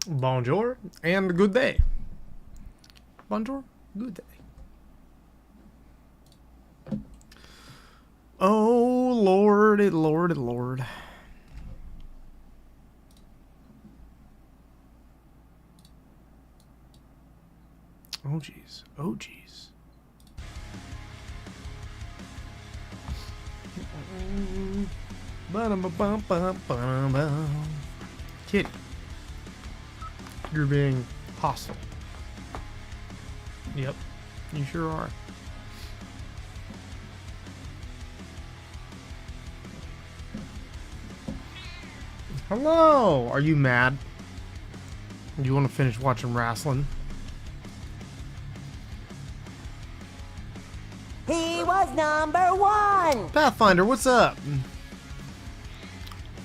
Bonjour and good day. Bonjour, good day. Oh, lordy, lordy, lord. Oh, jeez. Oh, jeez. Kitty. You're being hostile. Yep, you sure are. Hello! Are you mad? Do you want to finish watching wrestling? He was number one! Pathfinder, what's up?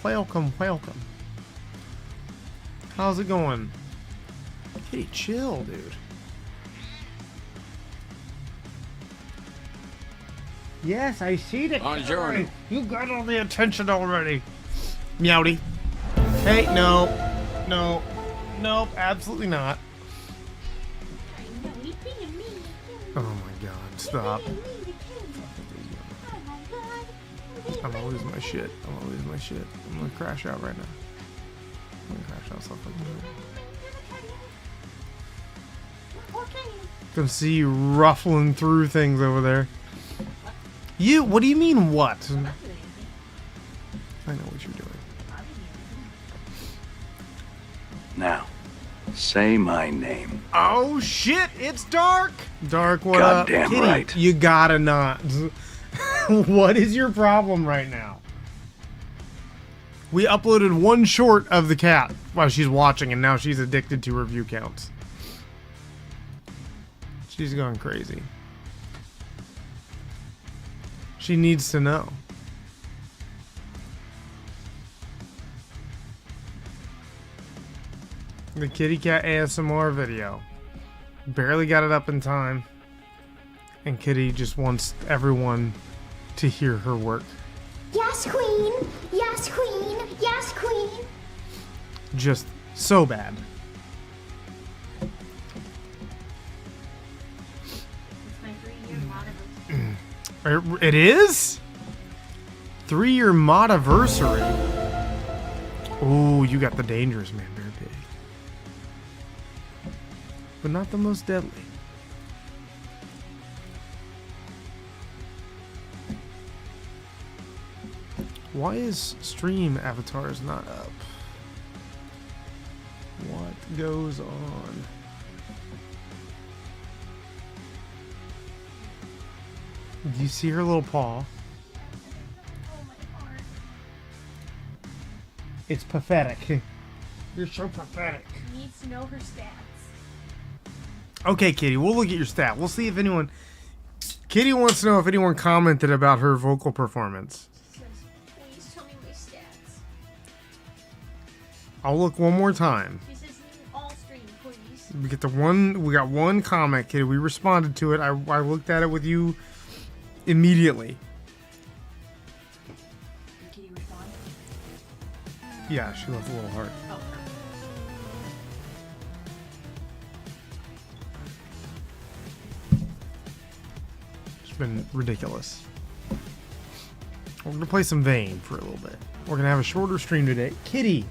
Welcome, welcome. How's it going? Kitty, chill, dude. Yes, I see the Bonjour. You got all the attention already. Meowdy. Hey, no. No. Nope, absolutely not. Oh my god, stop. I'm gonna lose my shit. I'm gonna lose my shit. I'm gonna crash out right now. I'm gonna crash out so fucking good. Gonna see you ruffling through things over there. You, what do you mean what? I know what you're doing. Now, say my name. Oh shit, it's Dark! Dark, what up? Goddamn Kitty, right. you gotta not. What is your problem right now? We uploaded one short of the cat while she's watching, and now she's addicted to review counts. She's going crazy. She needs to know. The kitty cat ASMR video. Barely got it up in time. And Kitty just wants everyone to hear her work. Yes, queen! Yes, queen! Yes, queen! Just so bad. It is? 3-year modiversary. Oh, you got the dangerous man, Bear Pig. But not the most deadly. Why is stream avatars not up? What goes on? Do you see her little paw? It's pathetic. You're so pathetic. Needs to know her stats. Okay, Kitty, we'll look at your stat. We'll see if anyone... Kitty wants to know if anyone commented about her vocal performance. Says, please tell me my stats. I'll look one more time. She says, all stream, please. We got one comment, Kitty. We responded to it. I looked at it with you immediately. Did Kitty respond? Yeah, she left a little heart. Oh, It's been ridiculous. We're gonna play some Vayne for a little bit. We're gonna have a shorter stream today. Kitty,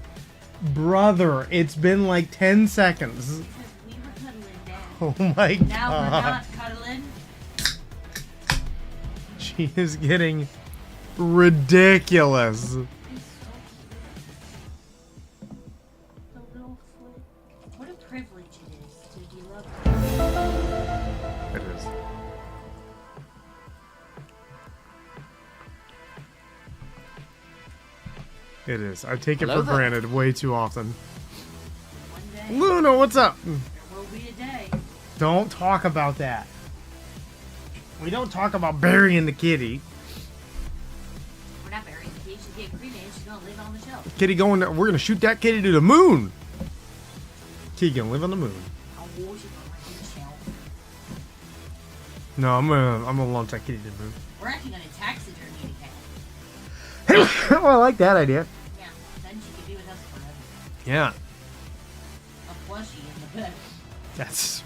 brother, it's been like 10 seconds. Because we were cuddling, Dad. Oh my Now we're god. not cuddling. She is getting ridiculous. He's so cute. The little foot. What a privilege it is to be loved. It is. It is. I take it Hello for there. granted way too often. One day, Luna, what's up? there will be a day. Don't talk about that. We don't talk about burying the kitty. We're not burying the kid. She's getting cremated. She's going to live on the shelf. Kitty going. We're gonna shoot that kitty to the moon. Kitty gonna live on the moon. I'll wash it on the shelf. No, I'm gonna launch that kitty to the moon. We're actually going to taxidermy the cat. Oh, I like that idea. Yeah, then she can be with us forever. Yeah. That's...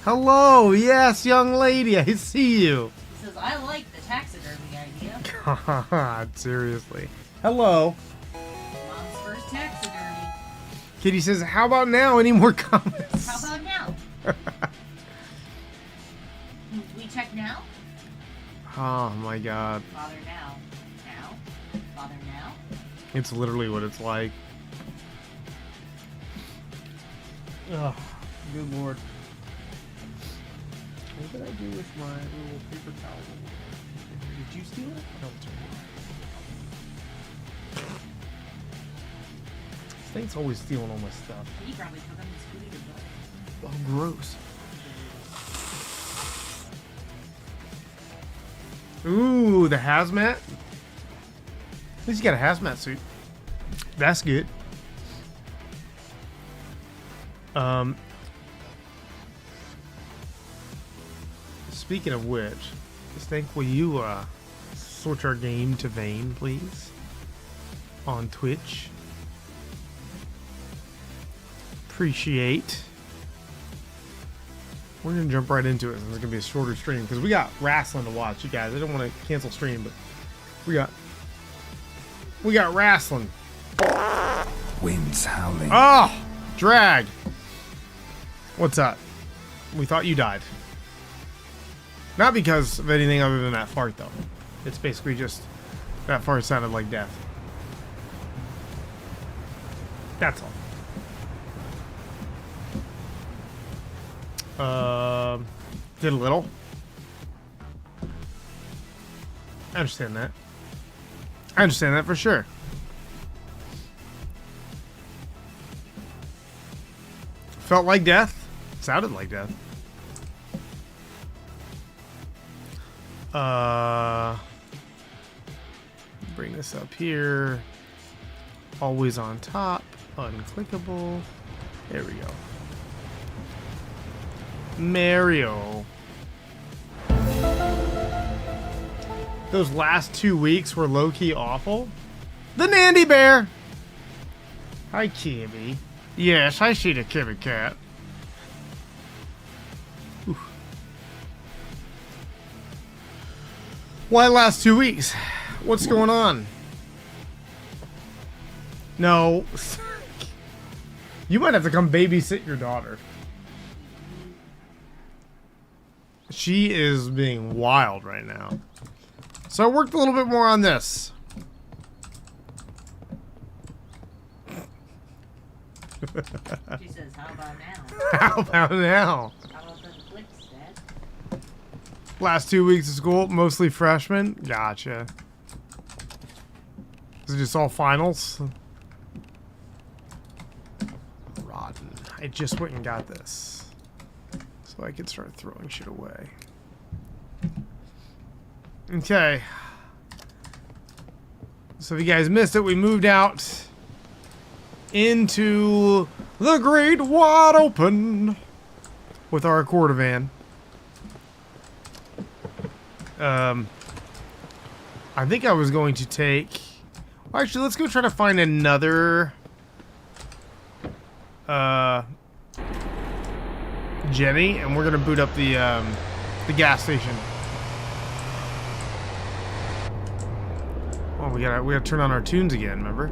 Hello, yes, young lady, I see you. He says, I like the taxidermy idea. God, seriously. Hello. Mom's first taxidermy. Kitty says, how about now? Any more comments? How about now? We check now? Oh my god. Father now. Now? Father now? It's literally what it's like. Oh, good lord. What did I do with my little paper towel? Did you steal it? No, it's right here. This thing's always stealing all my stuff. He probably took him to Scooby Doo. Oh, gross. Ooh, the hazmat. At least you got a hazmat suit. That's good. Speaking of which, Stank, will you switch our game to Vayne, please? On Twitch. Appreciate. We're gonna jump right into it. It's gonna be a shorter stream because we got wrestling to watch, you guys. I don't want to cancel stream, but we got wrestling. Winds howling. Oh, drag. What's up? We thought you died. Not because of anything other than that fart, though. It's basically just that fart sounded like death. That's all. Did a little. I understand that. I understand that for sure. Felt like death. Sounded like death. Bring this up here. Always on top. Unclickable. There we go. Mario. Those last 2 weeks were low-key awful. The Nandy Bear. Hi, Kimmy. Yes, I see the Kimmy cat. Oof. Why last 2 weeks? What's going on? No. You might have to come babysit your daughter. She is being wild right now. So I worked a little bit more on this. She says, how about now? How about now? How about the clicks, Dad? Last 2 weeks of school, mostly freshmen. Gotcha. Is it just all finals? Rotten. I just went and got this. So I could start throwing shit away. Okay. So if you guys missed it, we moved out into the great wide open with our Cordovan. I think I was going to take... Well, actually, let's go try to find another... Jenny, and we're gonna boot up the gas station. Oh, we gotta turn on our tunes again, remember?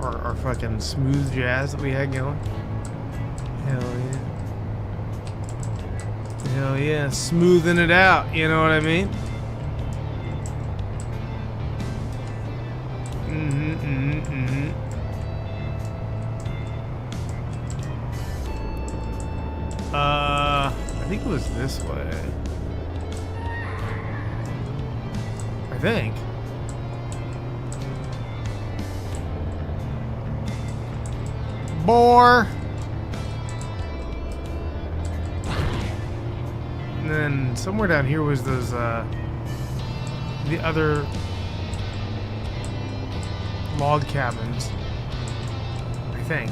Our fucking smooth jazz that we had going. Hell yeah. Hell yeah, smoothing it out, you know what I mean? I think it was this way. I think. Boar. And then somewhere down here was those, the other log cabins. I think.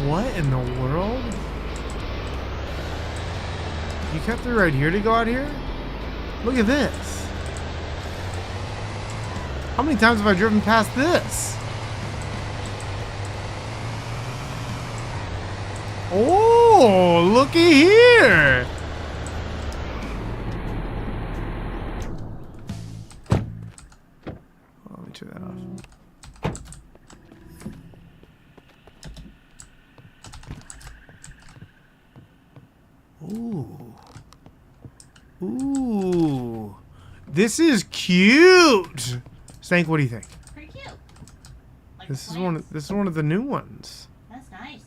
What in the world? You cut through right here to go out here? Look at this. How many times have I driven past this? Oh, looky here. Oh, let me turn that off. Ooh. Ooh. This is cute. Stank, what do you think? Pretty cute. Like This is plants. one of the new ones. That's nice.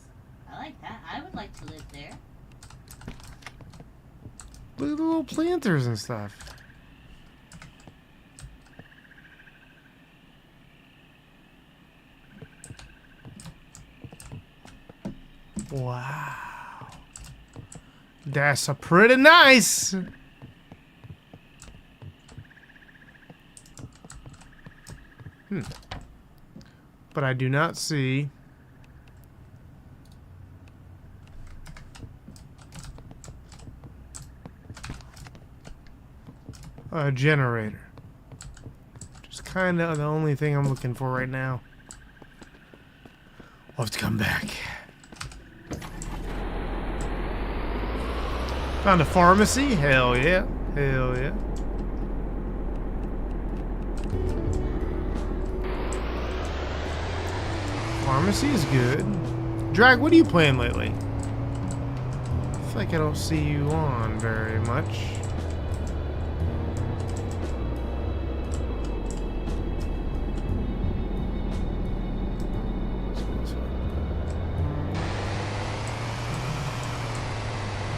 I like that. I would like to live there. Look at the little planters and stuff. Wow. That's a pretty nice. But I do not see a generator. Just kind of the only thing I'm looking for right now. I'll have to come back. Found a pharmacy? Hell yeah. Hell yeah. Pharmacy is good. Drag, what are you playing lately? I feel like I don't see you on very much.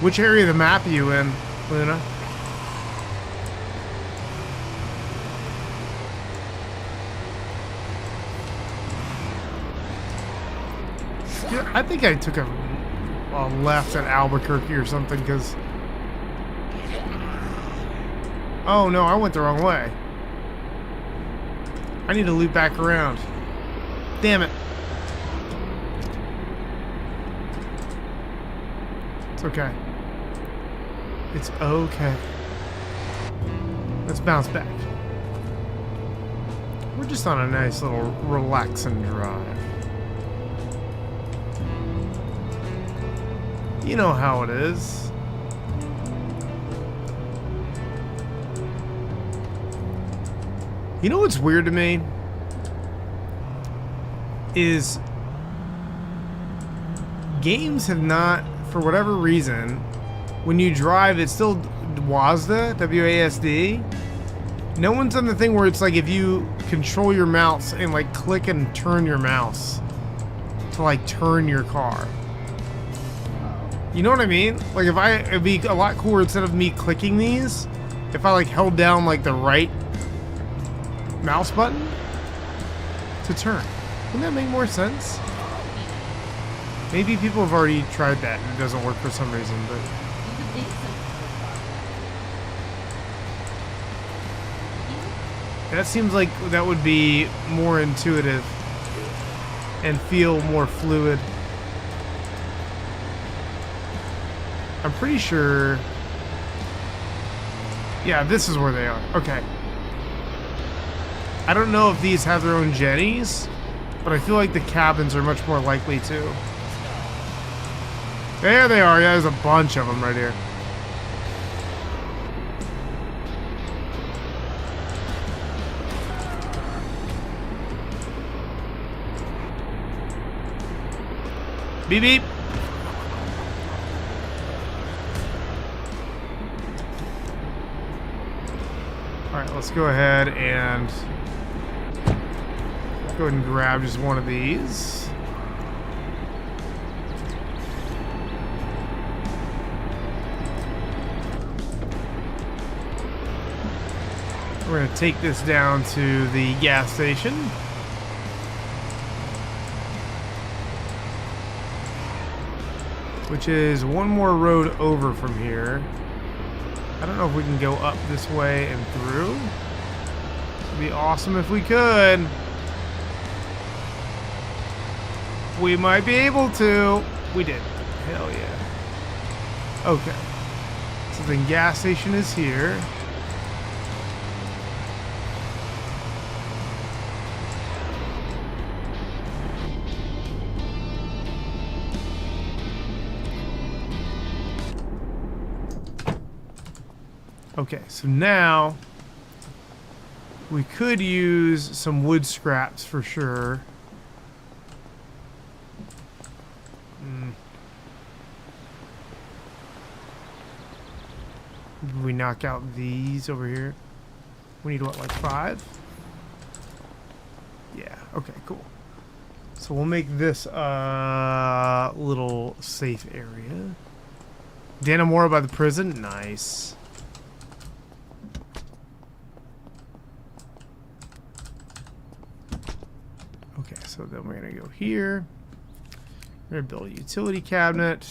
Which area of the map are you in, Luna? Yeah, I think I took a left at Albuquerque or something, because... Oh no, I went the wrong way. I need to loop back around. Damn it. It's okay. It's okay. Let's bounce back. We're just on a nice little relaxing drive. You know how it is. You know what's weird to me? Is games have not, for whatever reason, when you drive, it's still WASD, W-A-S-D. No one's done the thing where it's like if you control your mouse and like click and turn your mouse to like turn your car. You know what I mean? Like it'd be a lot cooler instead of me clicking these, if I like held down like the right mouse button to turn. Wouldn't that make more sense? Maybe people have already tried that and it doesn't work for some reason, but... You would think so. That seems like that would be more intuitive and feel more fluid. I'm pretty sure... Yeah, this is where they are. Okay. I don't know if these have their own jennies, but I feel like the cabins are much more likely to. There they are. Yeah, there's a bunch of them right here. Beep beep. Alright, let's go ahead and go ahead and grab just one of these. We're going to take this down to the gas station. Which is one more road over from here. I don't know if we can go up this way and through. It'd be awesome if we could. We might be able to. We did. Hell yeah. Okay. So then gas station is here. Okay, so now we could use some wood scraps for sure. We knock out these over here. We need what, like 5? Yeah, okay, cool. So we'll make this a little safe area. Dannemora by the prison, nice. Okay, so then we're gonna go here. We're gonna build a utility cabinet.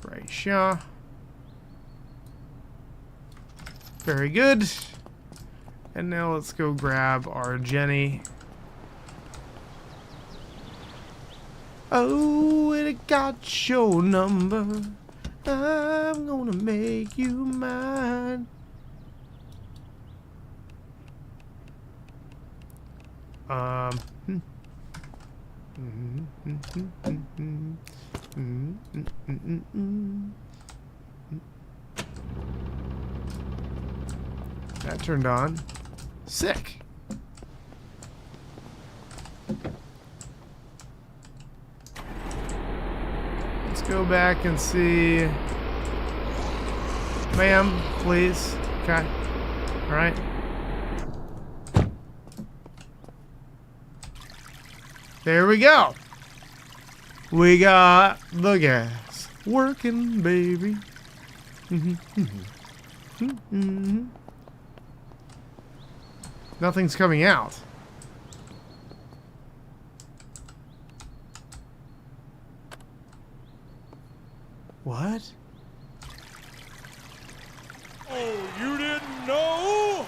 Right here. Very good. And now let's go grab our Jenny. Oh, and it got your number. I'm gonna make you mine. That turned on. Sick. Let's go back and see. Ma'am, please. Okay. All right. There we go. We got the gas working, baby. Nothing's coming out. What? Oh, you didn't know?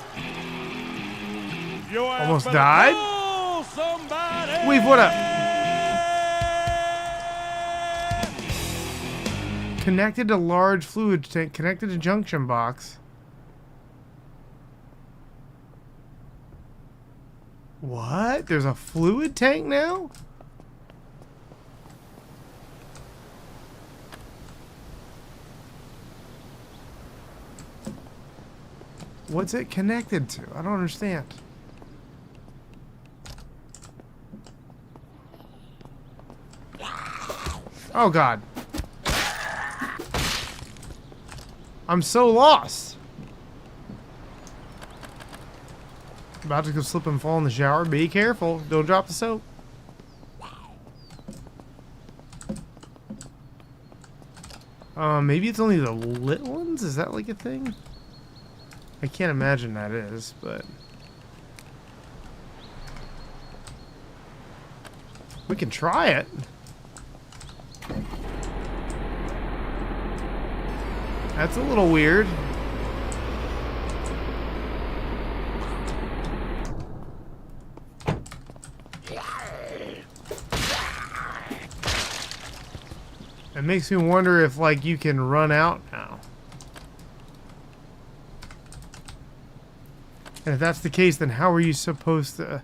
Your ass Almost better died? call somebody. Weave, what up? Connected to large fluid tank. Connected to junction box. What? There's a fluid tank now? What's it connected to? I don't understand. Oh God. I'm so lost. About to go slip and fall in the shower. Be careful. Don't drop the soap. Maybe it's only the lit ones? Is that like a thing? I can't imagine that is, but... we can try it. That's a little weird. It makes me wonder if, like, you can run out now. And if that's the case, then how are you supposed to...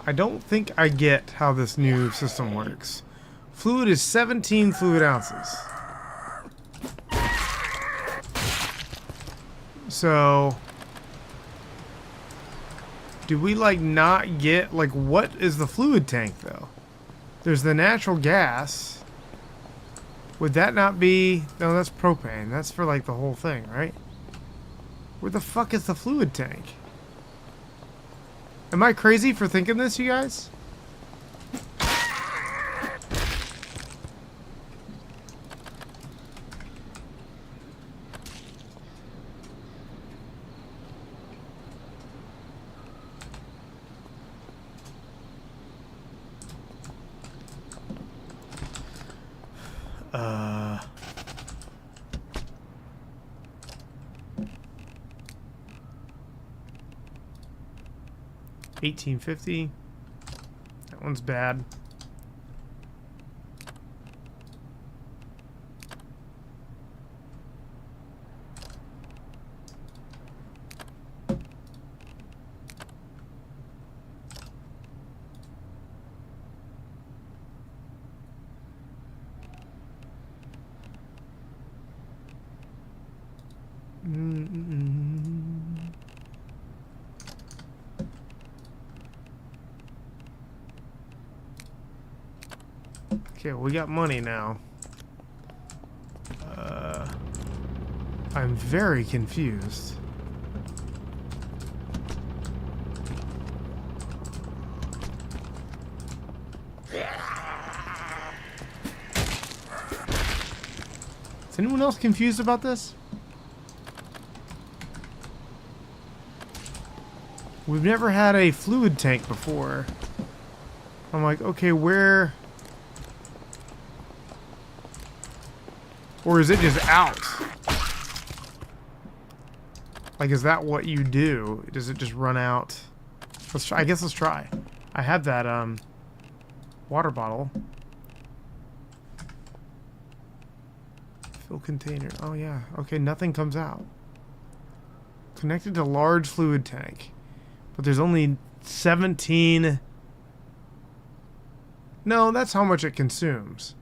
I don't think I get how this new system works. Fluid is 17 fluid ounces. So, do we like not get, like, what is the fluid tank though? There's the natural gas. Would that not be, no, that's propane. That's for like the whole thing, right? Where the fuck is the fluid tank? Am I crazy for thinking this, you guys? Uh... 1850. That one's bad. Okay, we got money now. I'm very confused. Is anyone else confused about this? We've never had a fluid tank before. I'm like, okay, where... Or is it just out? Like, is that what you do? Does it just run out? Let's try. I guess let's try. I have that, water bottle. Fill container. Oh, yeah. Okay, nothing comes out. Connected to large fluid tank. But there's only 17... No, that's how much it consumes.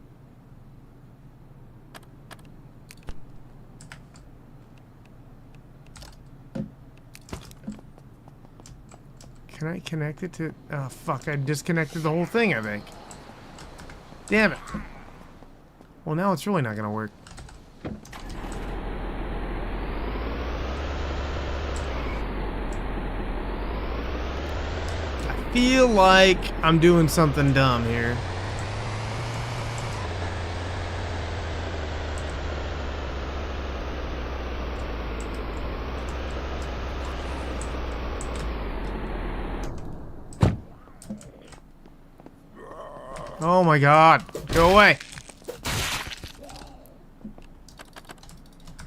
Can I connect it to... Oh, fuck. I disconnected the whole thing, I think. Damn it. Well, now it's really not going to work. I feel like I'm doing something dumb here. Oh my god. Go away.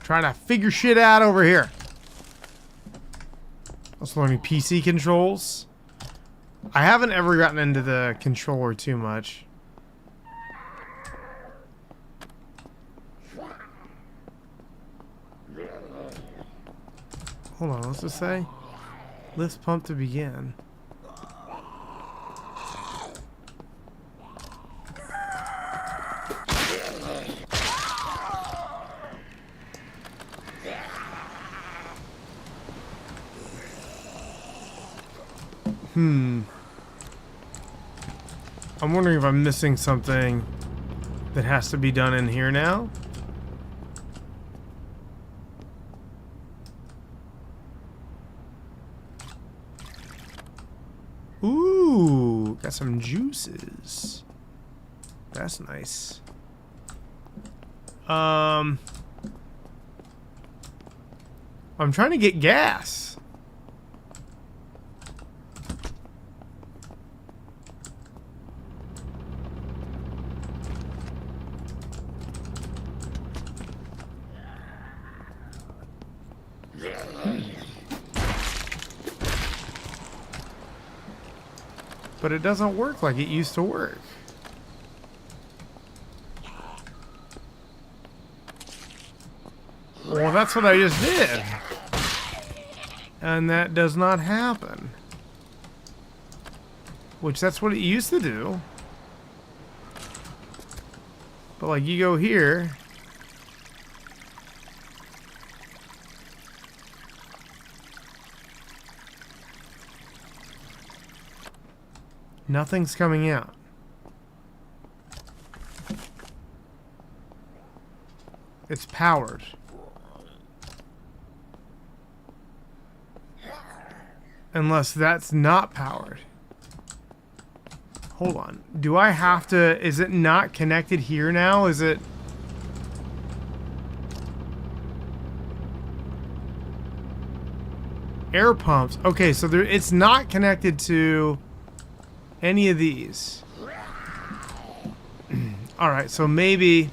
Trying to figure shit out over here. Also learning PC controls. I haven't ever gotten into the controller too much. Hold on, what's this say? Lift pump to begin. I'm wondering if I'm missing something that has to be done in here now. Ooh, got some juices. That's nice. I'm trying to get gas. But it doesn't work like it used to work. Well, that's what I just did. And that does not happen. Which, that's what it used to do. But, like, you go here. Nothing's coming out. It's powered. Unless that's not powered. Hold on. Do I have to... Is it not connected here now? Is it... Air pumps. Okay, so there, it's not connected to... any of these. Alright, so maybe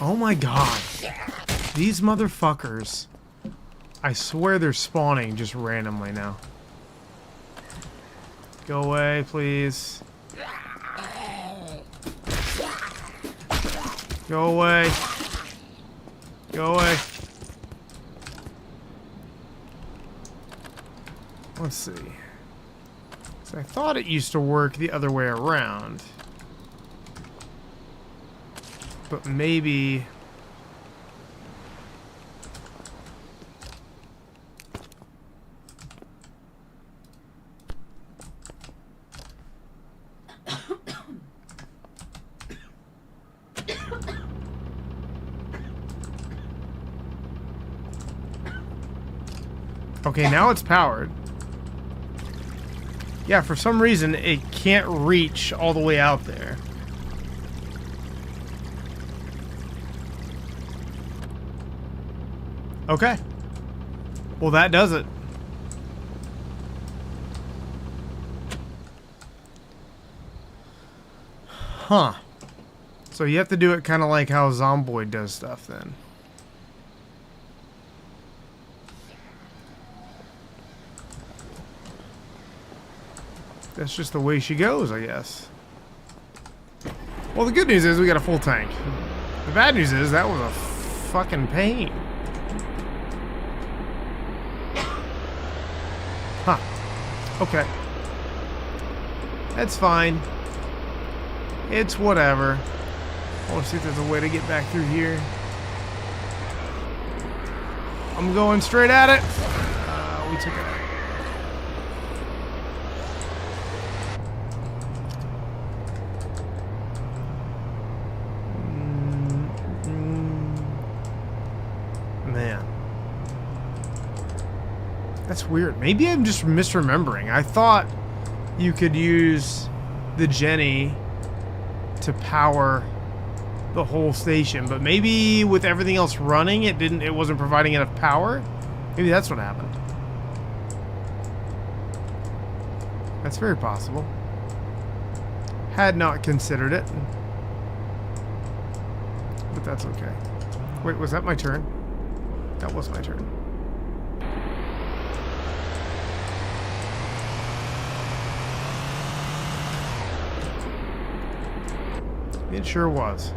Oh my god. These motherfuckers. I swear they're spawning just randomly now. Go away, please. Go away. Go away. Let's see. So I thought it used to work the other way around. But maybe... Okay, now it's powered. Yeah, for some reason, it can't reach all the way out there. Okay. Well, that does it. Huh. So you have to do it kind of like how Zomboid does stuff then. That's just the way she goes, I guess. Well, the good news is we got a full tank. The bad news is that was a fucking pain. Huh. Okay. That's fine. It's whatever. I want to see if there's a way to get back through here. I'm going straight at it. We took it. Man. That's weird. Maybe I'm just misremembering. I thought you could use the Jenny to power the whole station, but maybe with everything else running, it wasn't providing enough power. Maybe that's what happened. That's very possible. Had not considered it, but that's okay. Wait, was that my turn? That was my turn. It sure was.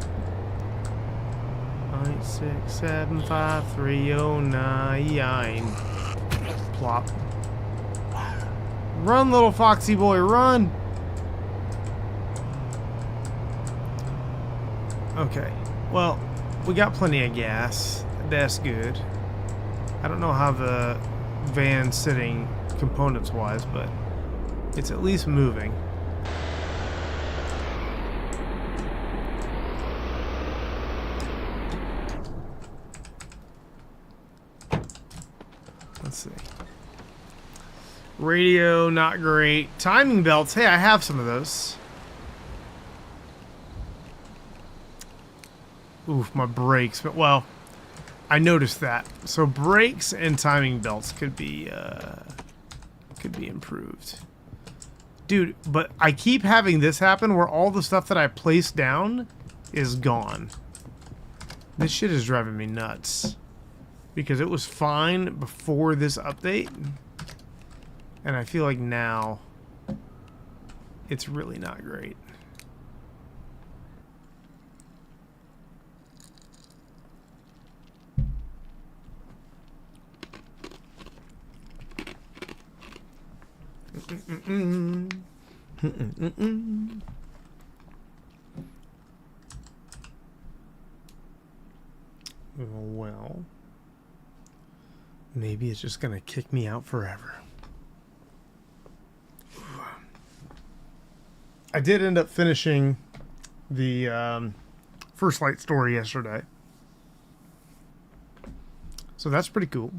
9675309. Plop. Run, little foxy boy, run! Okay. Well, we got plenty of gas. That's good. I don't know how the van's sitting components-wise, but it's at least moving. Let's see. Radio, not great. Timing belts. Hey, I have some of those. Oof, my brakes. But, well, I noticed that. So brakes and timing belts could be improved. Dude, but I keep having this happen where all the stuff that I placed down is gone. This shit is driving me nuts. Because it was fine before this update. And I feel like now it's really not great. Well, maybe it's just gonna kick me out forever. I did end up finishing the First Light story yesterday, so that's pretty cool.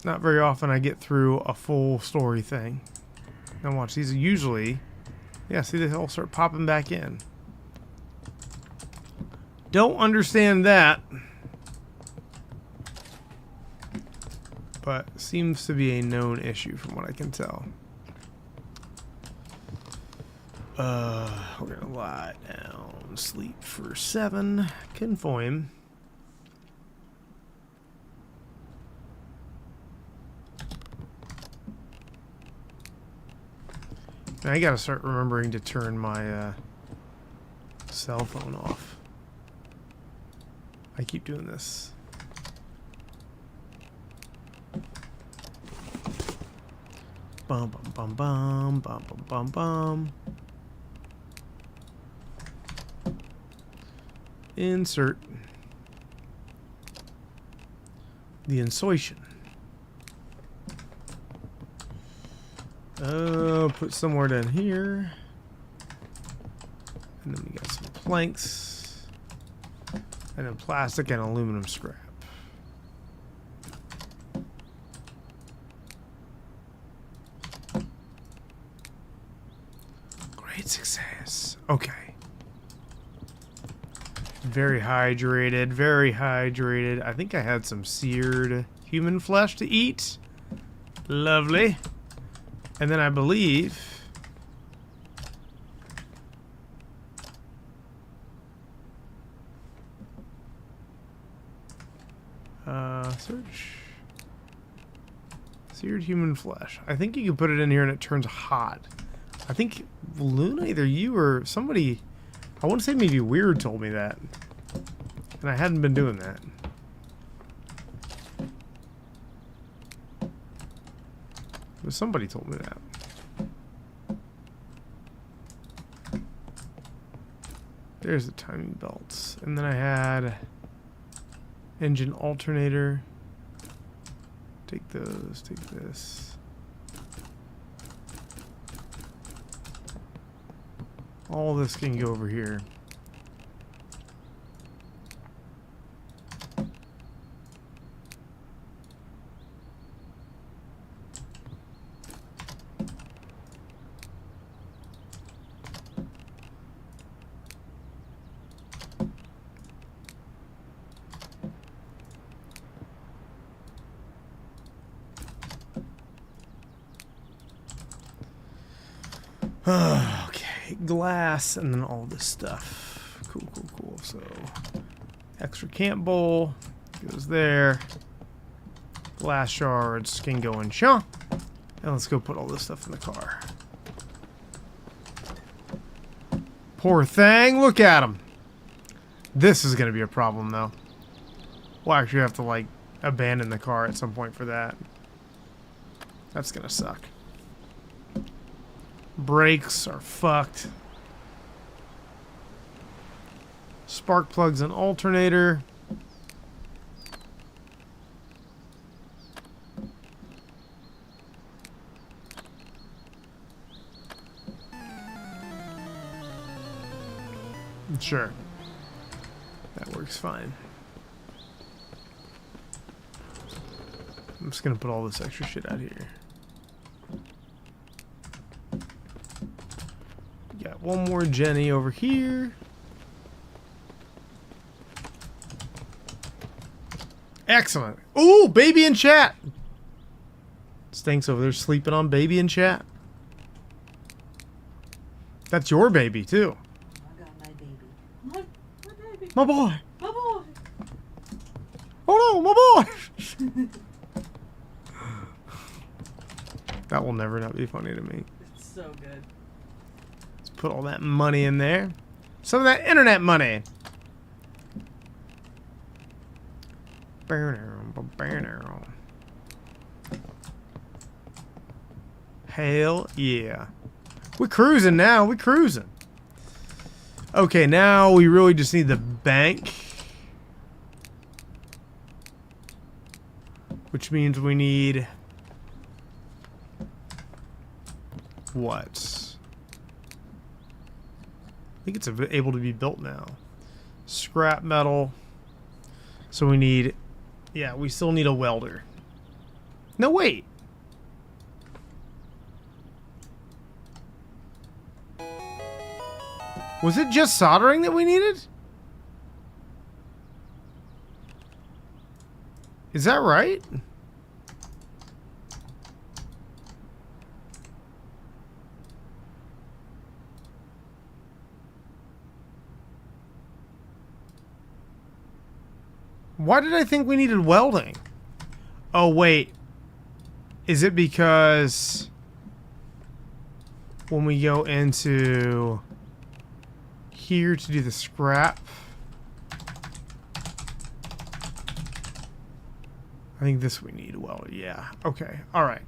Not very often I get through a full story thing. Now watch, these are usually... Yeah, see, they all start popping back in. Don't understand that. But seems to be a known issue from what I can tell. We're gonna lie down. and sleep for 7. Confoim. Now I gotta start remembering to turn my cell phone off. I keep doing this. Bum bum bum bum bum bum bum bum. Insert the insertion. Put somewhere down here. And then we got some planks. And then plastic and aluminum scrap. Great success. Okay. Very hydrated, very hydrated. I think I had some seared human flesh to eat. Lovely. And then I believe search seared human flesh. I think you can put it in here and it turns hot. I think Luna, either you or somebody, I want to say maybe Weird told me that. And I hadn't been doing that. But somebody told me that. There's the timing belts. And then I had engine alternator. Take those, take this. All this can go over here. Okay, glass and then all this stuff. Cool, cool, cool. So, extra camp bowl goes there. Glass shards can go in Shaw. And let's go put all this stuff in the car. Poor thing, look at him. This is gonna be a problem though. We'll actually have to like abandon the car at some point for that. That's gonna suck. Brakes are fucked. Spark plugs and alternator. Sure. That works fine. I'm just gonna put all this extra shit out here. Got one more Jenny over here. Excellent. Ooh, baby in chat. Stinks over there sleeping on baby in chat. That's your baby too. I got my baby. My baby. My boy. My boy. Oh no, my boy. That will never not be funny to me. It's so good. Let's put all that money in there. Some of that internet money. Hell yeah. We're cruising now. We're cruising. Okay, now we really just need the bank. Which means we need... what? I think it's able to be built now. Scrap metal. So we need... yeah, we still need a welder. No, wait. Was it just soldering that we needed? Is that right? Why did I think we needed welding? Oh, wait. Is it because when we go into here to do the scrap, I think this we need welded. Yeah. Okay. All right.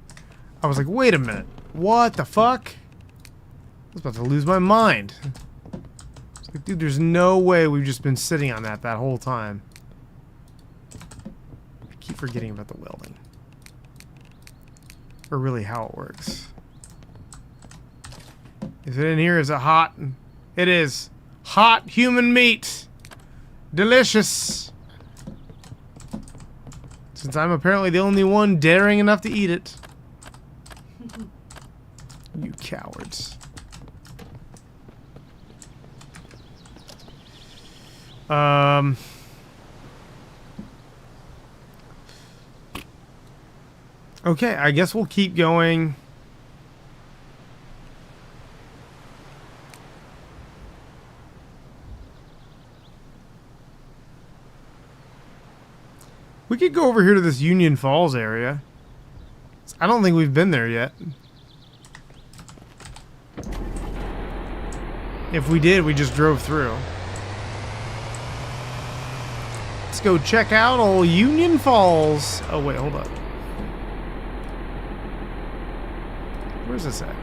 I was like, wait a minute. What the fuck? I was about to lose my mind. I was like, dude, there's no way we've just been sitting on that whole time. I keep forgetting about the welding. Or really how it works. Is it in here? Is it hot? It is. Hot human meat. Delicious. Since I'm apparently the only one daring enough to eat it. You cowards. Okay, I guess we'll keep going. We could go over here to this Union Falls area. I don't think we've been there yet. If we did, we just drove through. Let's go check out old Union Falls. Oh, wait, hold up. Where's this at?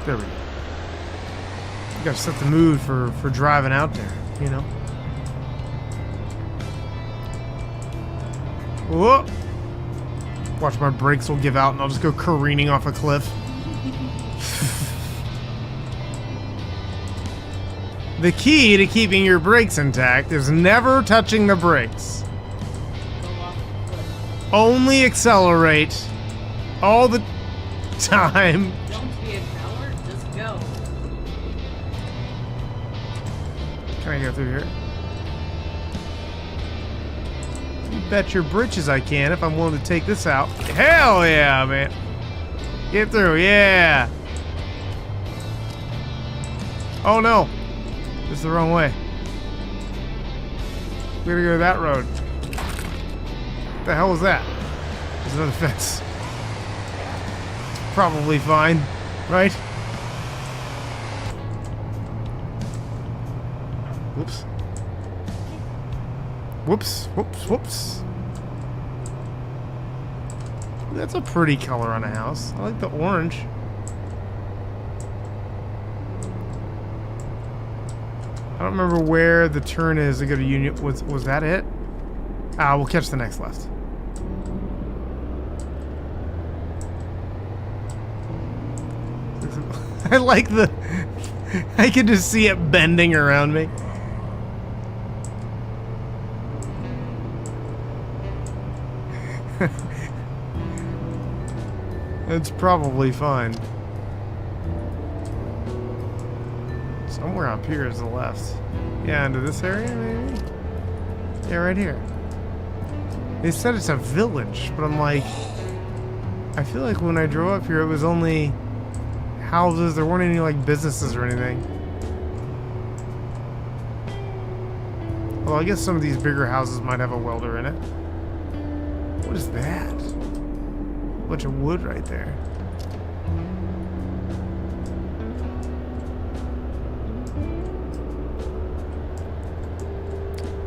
There we go. You gotta set the mood for driving out there, you know? Whoa! Watch, my brakes will give out and I'll just go careening off a cliff. The key to keeping your brakes intact is never touching the brakes. Only accelerate all the time. Don't be a coward, just go. Can I go through here? You bet your britches I can if I'm willing to take this out. Hell yeah, man. Get through, yeah. Oh no. This is the wrong way. We gotta go that road. What the hell was that? There's another fence. It's probably fine, right? Whoops. Whoops, whoops, whoops. That's a pretty color on a house. I like the orange. I don't remember where the turn is to go to Union. Was that it? Ah, we'll catch the next left. I like the... I can just see it bending around me. It's probably fine. Somewhere up here is the left. Yeah, into this area, maybe? Yeah, right here. They said it's a village, but I'm like... I feel like when I drove up here, it was only houses. There weren't any, like, businesses or anything. Well, I guess some of these bigger houses might have a welder in it. What is that? A bunch of wood right there.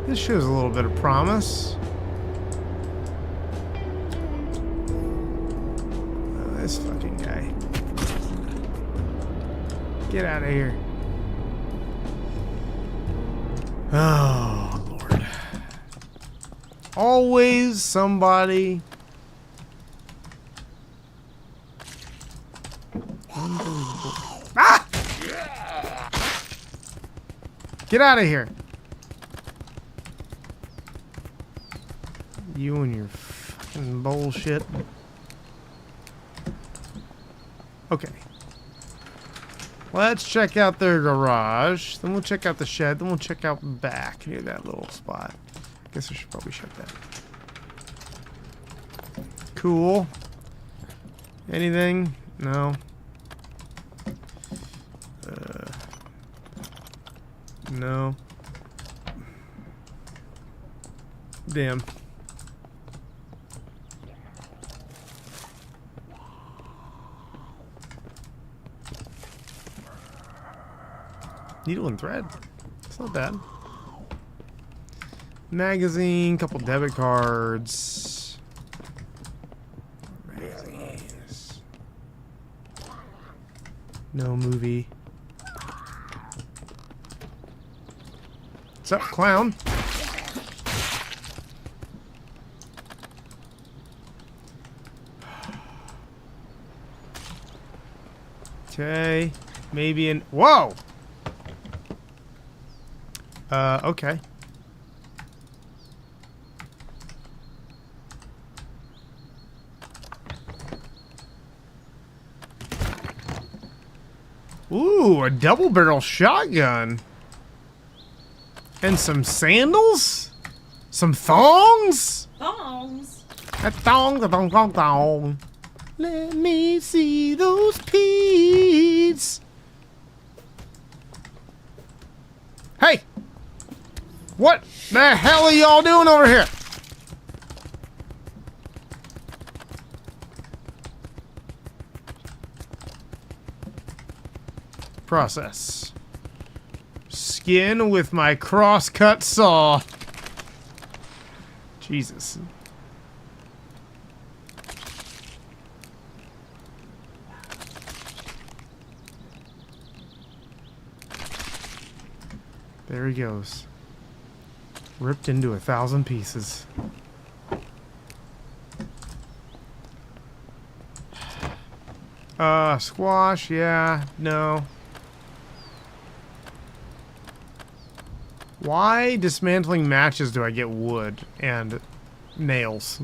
This shows a little bit of promise. Oh, this fucking guy. Get out of here. Oh, Lord. Always somebody. Unbelievable. Ah! Get out of here. You and your fucking bullshit. Okay. Let's check out their garage. Then we'll check out the shed. Then we'll check out back near that little spot. I guess I should probably shut that. Cool. Anything? No. No. Damn. Needle and thread. It's not bad. Magazine, couple debit cards. Magazines. No movie. What's up, clown? Okay. Maybe in. Whoa! Okay. Ooh, a double barrel shotgun. And some sandals? Some thongs? Thongs. A thong, a thong, thong, thong. Let me see those peas. Hey! What the hell are y'all doing over here? Process. Skin with my cross-cut saw. Jesus. There he goes. Ripped into 1,000 pieces. Squash, yeah, no. Why dismantling matches do I get wood and nails?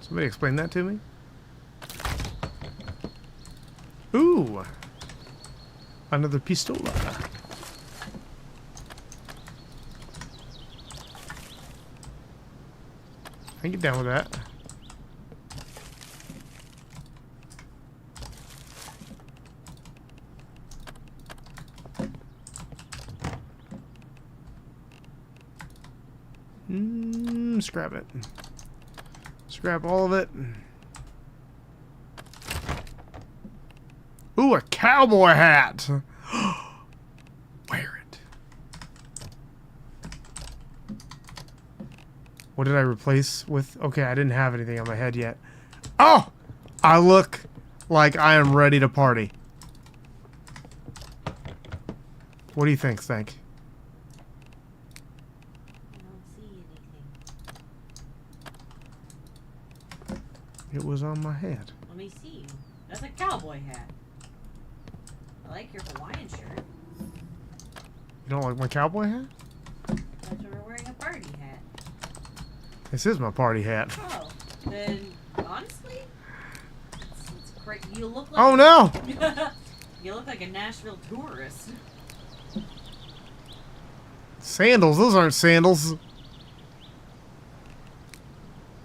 Somebody explain that to me? Ooh! Another pistola. I can get down with that. Scrap it. Scrap all of it. Ooh, a cowboy hat. Wear it. What did I replace with? Okay, I didn't have anything on my head yet. Oh! I look like I am ready to party. What do you think, Stank? I don't see anything. It was on my head. Let me see you. That's a cowboy hat. I like your Hawaiian shirt. You don't like my cowboy hat? But you're wearing a party hat. This is my party hat. Oh, then honestly, it's great. You look like Oh no! You look like a Nashville tourist. Sandals, those aren't sandals.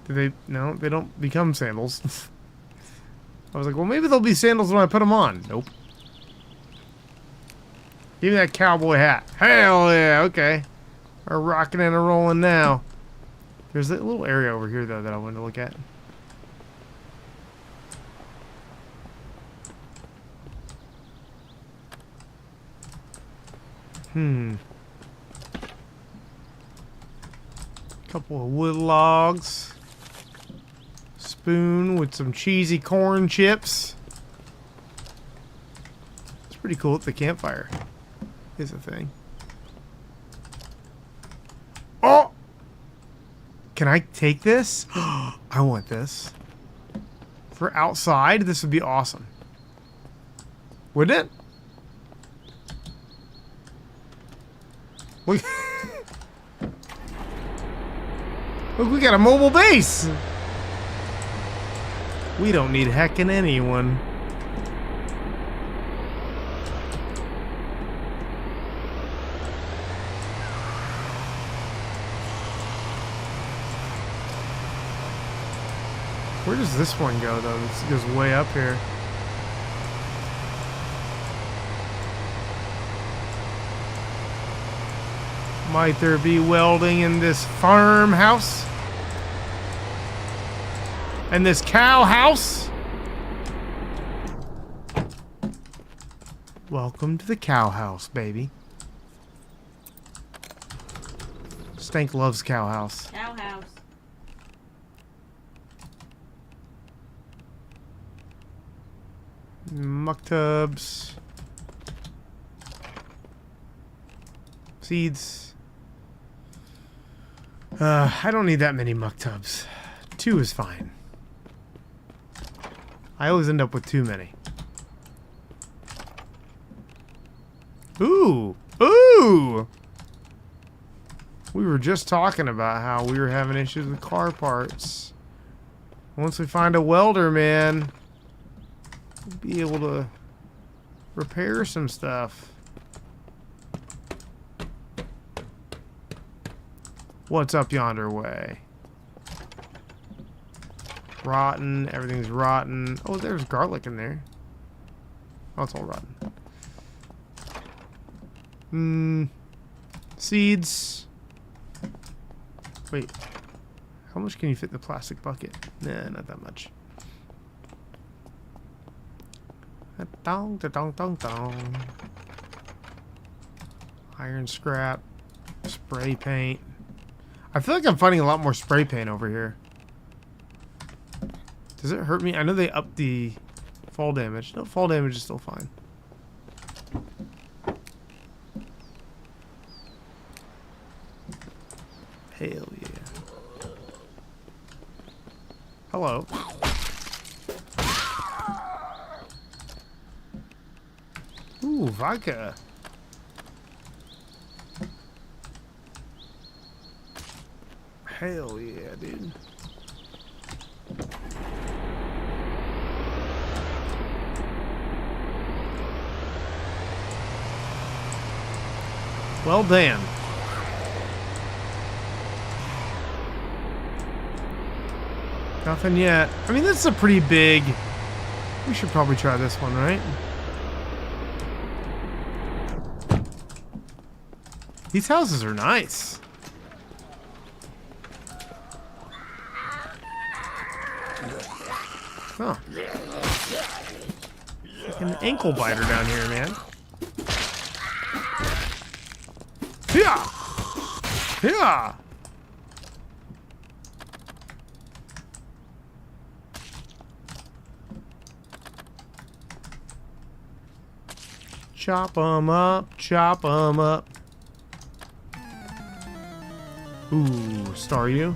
Do they? No, they don't become sandals. I was like, well, maybe they'll be sandals when I put them on. Nope. Give me that cowboy hat. Hell yeah, okay. We're rocking and a rolling now. There's a little area over here, though, that I wanted to look at. Couple of wood logs. Spoon with some cheesy corn chips. It's pretty cool at the campfire. Is a thing. Oh! Can I take this? I want this. For outside, this would be awesome. Wouldn't it? Look, look, we got a mobile base. We don't need heckin' anyone. Where does this one go, though? This goes way up here. Might there be welding in this farmhouse? And this cow house? Welcome to the cow house, baby. Stank loves cow house. Cow house. Muck tubs. Seeds. I don't need that many muck tubs. 2 is fine. I always end up with too many. Ooh! Ooh! We were just talking about how we were having issues with car parts. Once we find a welder, man, we'll be able to repair some stuff. What's up yonder way? Rotten. Everything's rotten. Oh, there's garlic in there. Oh, it's all rotten. Seeds. Wait. How much can you fit in the plastic bucket? Nah, not that much. Dong, dong, dong, dong. Iron scrap. Spray paint. I feel like I'm finding a lot more spray paint over here. Does it hurt me? I know they upped the fall damage. No, fall damage is still fine. Hell yeah. Hello. Ooh, vodka. Hell yeah, dude. Well, damn. Nothing yet. I mean, this is a pretty big... We should probably try this one, right? These houses are nice. Huh. Like an ankle biter down here, man. Yeah! Yeah! Chop 'em up, chop 'em up. Ooh, Staryu.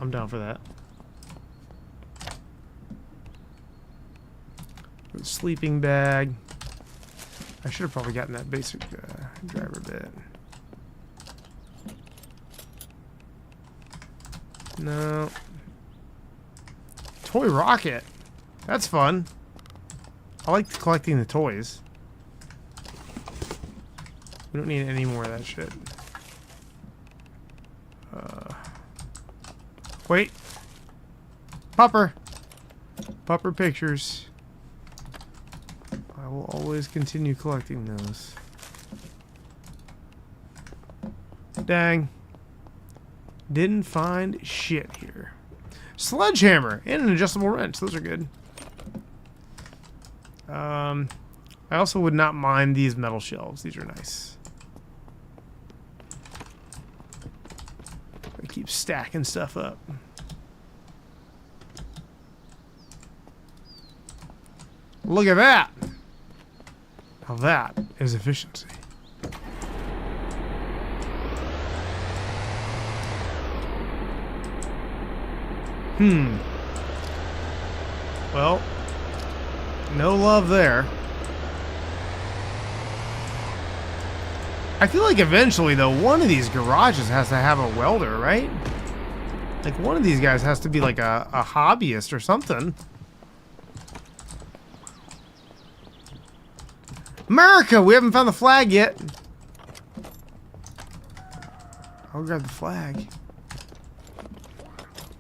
I'm down for that. Sleeping bag. I should have probably gotten that basic driver bit. No. Toy rocket. That's fun. I like collecting the toys. We don't need any more of that shit. Wait. Pupper. Pupper pictures. I will always continue collecting those. Dang. Didn't find shit here. Sledgehammer and an adjustable wrench. Those are good. I also would not mind these metal shelves. These are nice. I keep stacking stuff up. Look at that. Now that is efficiency. Well, no love there. I feel like eventually, though, one of these garages has to have a welder, right? Like, one of these guys has to be like a hobbyist or something. America! We haven't found the flag yet. I'll grab the flag.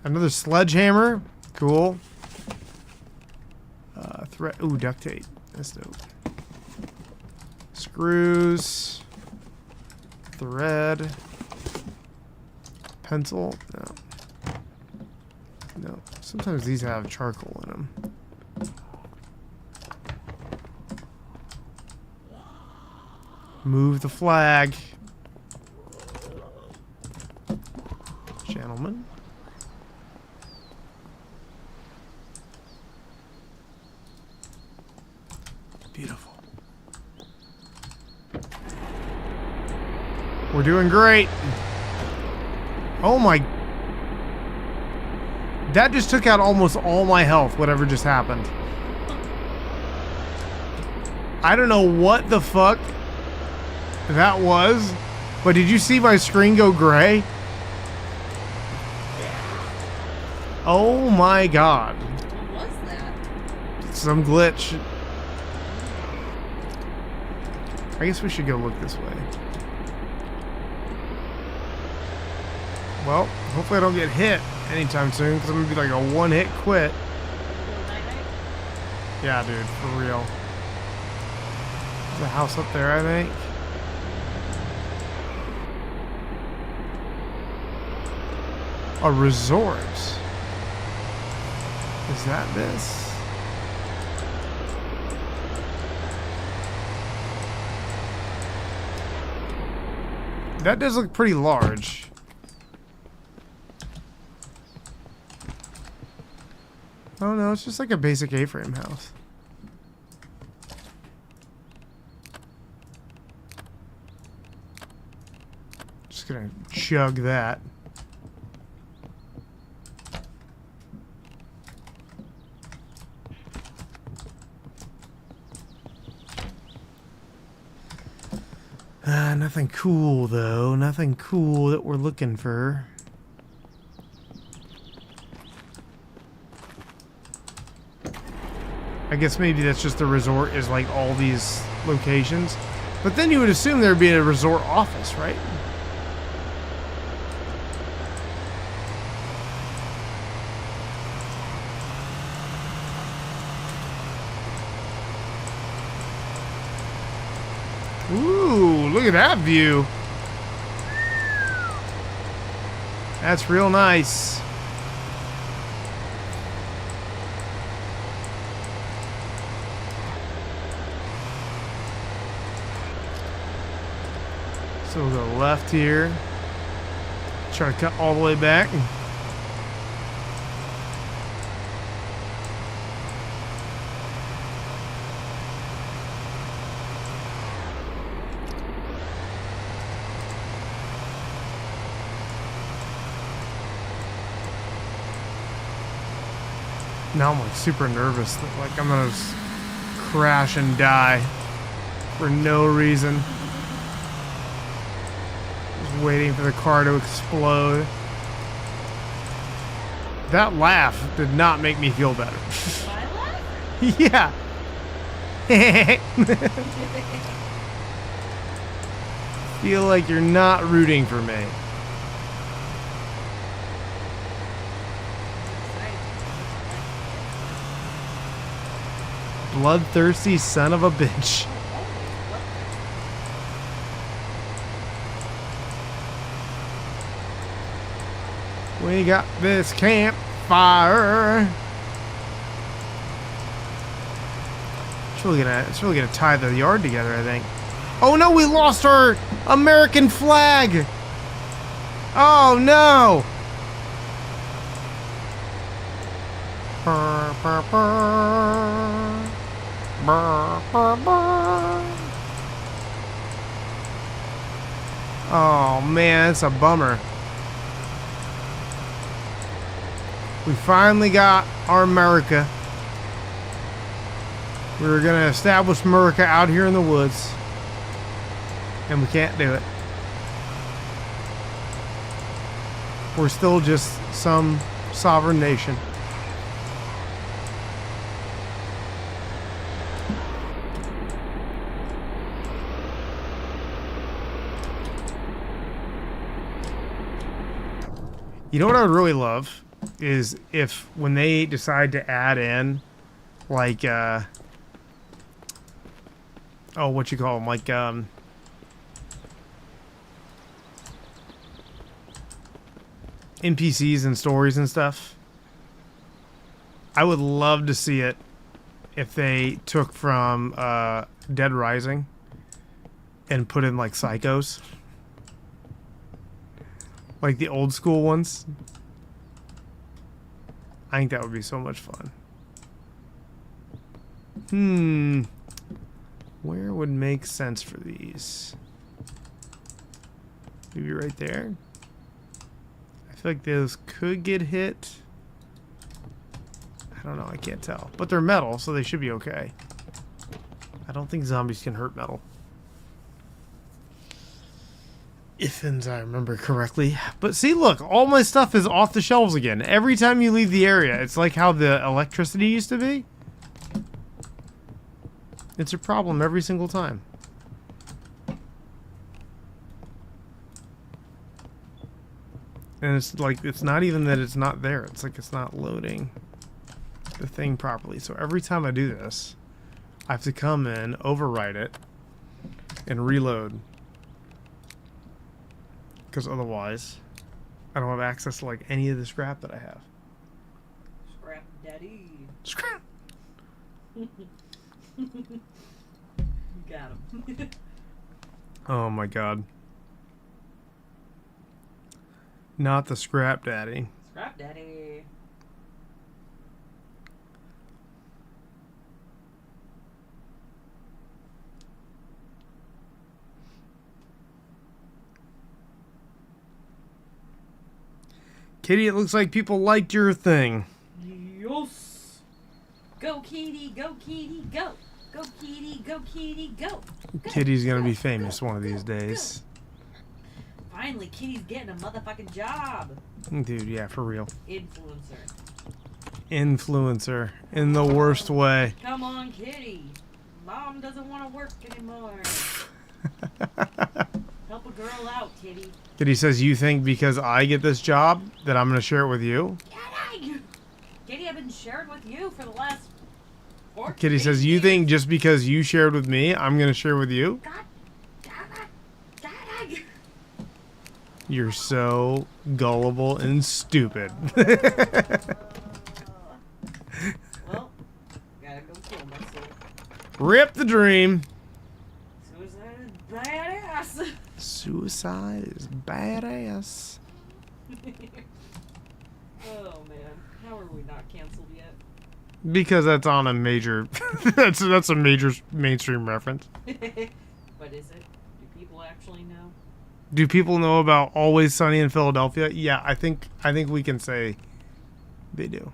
Another sledgehammer. Cool. Thread. Ooh, duct tape. That's dope. Screws. Thread. Pencil. No. No. Sometimes these have charcoal in them. Move the flag. Gentlemen. Beautiful. We're doing great. Oh my. That just took out almost all my health, whatever just happened. I don't know what the fuck that was, but did you see my screen go gray? Oh my god. What was that? Some glitch. I guess we should go look this way. Well, hopefully I don't get hit anytime soon, because I'm going to be like a one-hit quit. Yeah, dude, for real. There's a house up there, I think. A resort. Is that this? That does look pretty large. Oh no, it's just like a basic A-frame house. Just gonna chug that. Nothing cool though. Nothing cool that we're looking for. I guess maybe that's just the resort is like all these locations. But then you would assume there'd be a resort office, right? Ooh, look at that view. That's real nice. So we'll go left here. Try to cut all the way back. Now I'm like super nervous that like I'm gonna just crash and die for no reason. Just waiting for the car to explode. That laugh did not make me feel better. My laugh? Yeah. Feel like you're not rooting for me. Bloodthirsty son of a bitch. We got this campfire. It's really gonna tie the yard together, I think. Oh no, we lost our American flag. Oh no. Burr, burr, burr. Burr, burr, burr. Oh man, it's a bummer. We finally got our America. We were gonna establish America out here in the woods, and we can't do it. We're still just some sovereign nation. You know what I would really love? is if when they decide to add in, like, oh, what you call them, like, NPCs and stories and stuff. I would love to see it if they took from Dead Rising and put in like psychos. Like the old school ones. I think that would be so much fun. Where would make sense for these? Maybe right there. I feel like those could get hit. I don't know, I can't tell. But they're metal, so they should be okay. I don't think zombies can hurt metal. If I remember correctly. But see, look, all my stuff is off the shelves again. Every time you leave the area, it's like how the electricity used to be. It's a problem every single time. And it's like, it's not even that it's not there. It's like it's not loading the thing properly. So every time I do this, I have to come in, overwrite it, and reload. Because otherwise, I don't have access to like any of the scrap that I have. Scrap daddy. Scrap. Got him. Oh my god. Not the scrap daddy. Scrap daddy. Kitty, it looks like people liked your thing. Yes. Go Kitty, go Kitty, go. Go Kitty, go Kitty, go. Go, Kitty's gonna go, be famous go, one of these go, days. go. Finally, Kitty's getting a motherfucking job. Dude, yeah, for real. Influencer. Influencer. In the worst way. Come on, Kitty. Mom doesn't want to work anymore. Help a girl out, Kitty. Kitty says, you think because I get this job that I'm gonna share it with you? Kitty! Kitty, I've been sharing with you for the last 14 Kitty says, you years. think just because you shared with me, I'm gonna share with you? God damn it. God. You're so gullible and stupid. Well, gotta go kill myself. Rip the dream. Suicide is badass. Suicide is badass. Oh man, how are we not canceled yet? Because that's on a major that's a major mainstream reference. But is it? Do people actually know? Do people know about Always Sunny in Philadelphia? Yeah, I think we can say they do.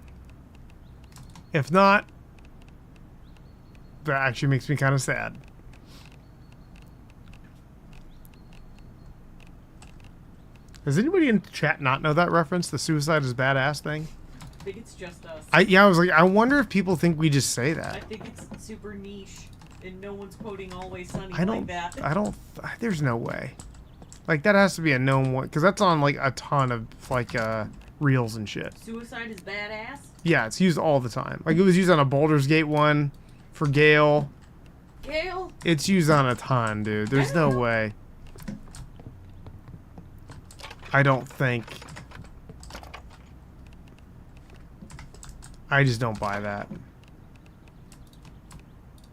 If not, that actually makes me kind of sad. Does anybody in the chat not know that reference? The suicide is badass thing? I think it's just us. I was like, I wonder if people think we just say I that. think it's super niche, and no one's quoting Always Sunny I don't. like that. I don't. There's no way. Like that has to be a known one because that's on like a ton of like reels and shit. Suicide is badass. Yeah, it's used all the time. Like it was used on a Baldur's Gate one for Gale. Gale. It's used on a ton, dude. There's no way. I don't think. I just don't buy that.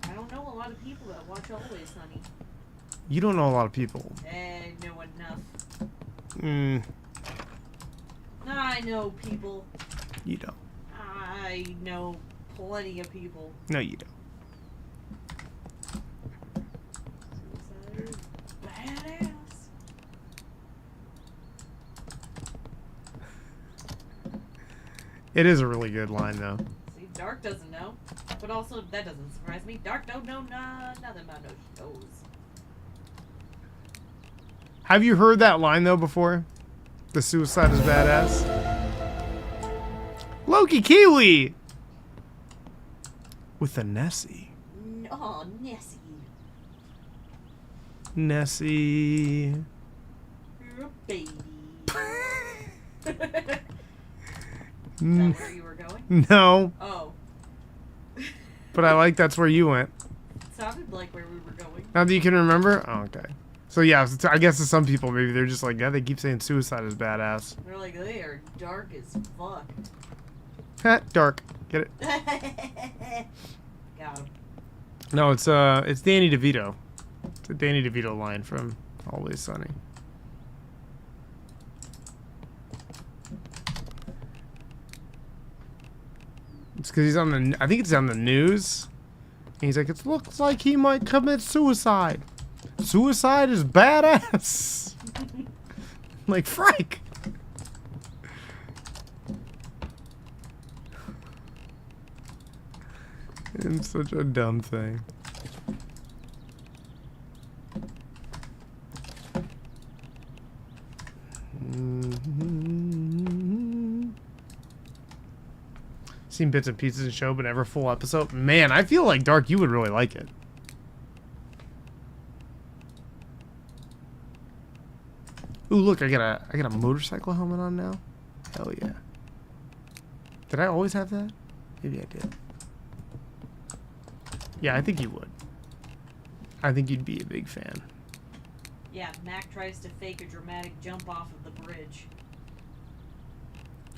I don't know a lot of people that watch Always Sunny. You don't know a lot of people. I know enough. Mm, I know people. you don't. I know plenty of people. No, you don't. Suicide is badass. It is a really good line, though. See, Dark doesn't know. But also, that doesn't surprise me. Dark don't know nothing about no shows. Have you heard that line, though, before? The suicide is badass? Loki Kiwi! With a Nessie. Oh, Nessie. Nessie. You're a baby. Is that where you were going? No, Oh. but I like that's where you went. It sounded like where we were going. Now that you can remember? Oh, okay. So yeah, so I guess to some people, maybe they're just like, yeah, they keep saying suicide is badass. They're like, they are dark as fuck. Heh, dark. Get it? Got him. No, it's Danny DeVito. It's a Danny DeVito line from Always Sunny. It's because he's on the. I think it's on the news. And he's like, it looks like he might commit suicide. Suicide is badass. Like Frank. It's such a dumb thing. Seen bits and pieces of the show, but never full episode. Man, I feel like Dark, you would really like it. Ooh, look, I got a motorcycle helmet on now. Hell yeah. Did I always have that? Maybe I did. Yeah, I think you would. I think you'd be a big fan. Yeah, Mac tries to fake a dramatic jump off of the bridge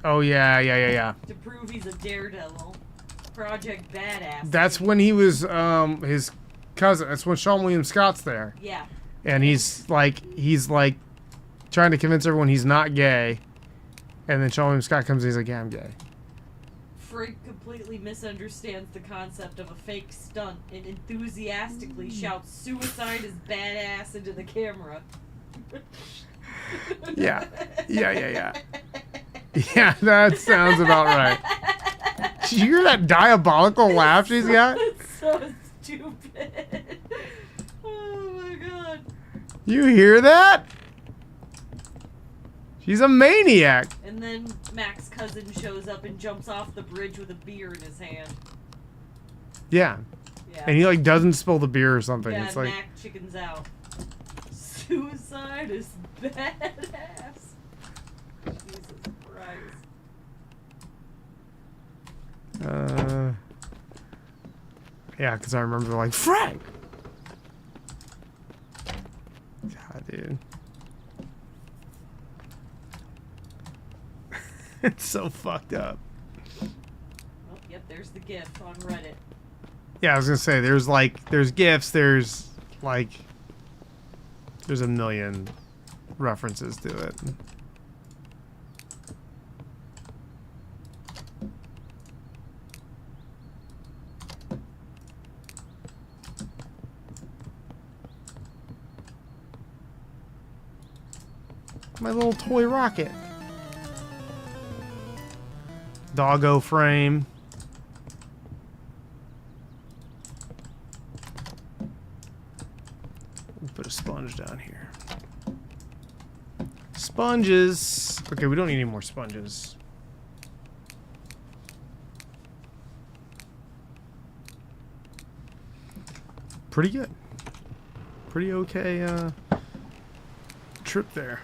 Oh yeah. to prove he's a daredevil. Project Badass. That's when he was his cousin. That's when Sean William Scott's there. Yeah. And he's like trying to convince everyone he's not gay. And then Sean William Scott comes and he's like, yeah, I'm gay. Frank completely misunderstands the concept of a fake stunt and enthusiastically shouts suicide is badass into the camera. Yeah. Yeah, that sounds about right. Did you hear that diabolical laugh she's got? It's so stupid. Oh my god. You hear that? She's a maniac. And then Mac's cousin shows up and jumps off the bridge with a beer in his hand. Yeah. Yeah. And he like doesn't spill the beer or something. Yeah, It's like Mac chickens out. Suicide is badass. Jesus Christ. yeah, because I remember like Frank. God, dude. It's so fucked up. Oh, yep, there's the GIF on Reddit. Yeah, I was gonna say there's GIFs, there's a million references to it. My little toy rocket. Doggo frame. We'll put a sponge down here. Sponges. Okay, we don't need any more sponges. Pretty good. Pretty okay trip there.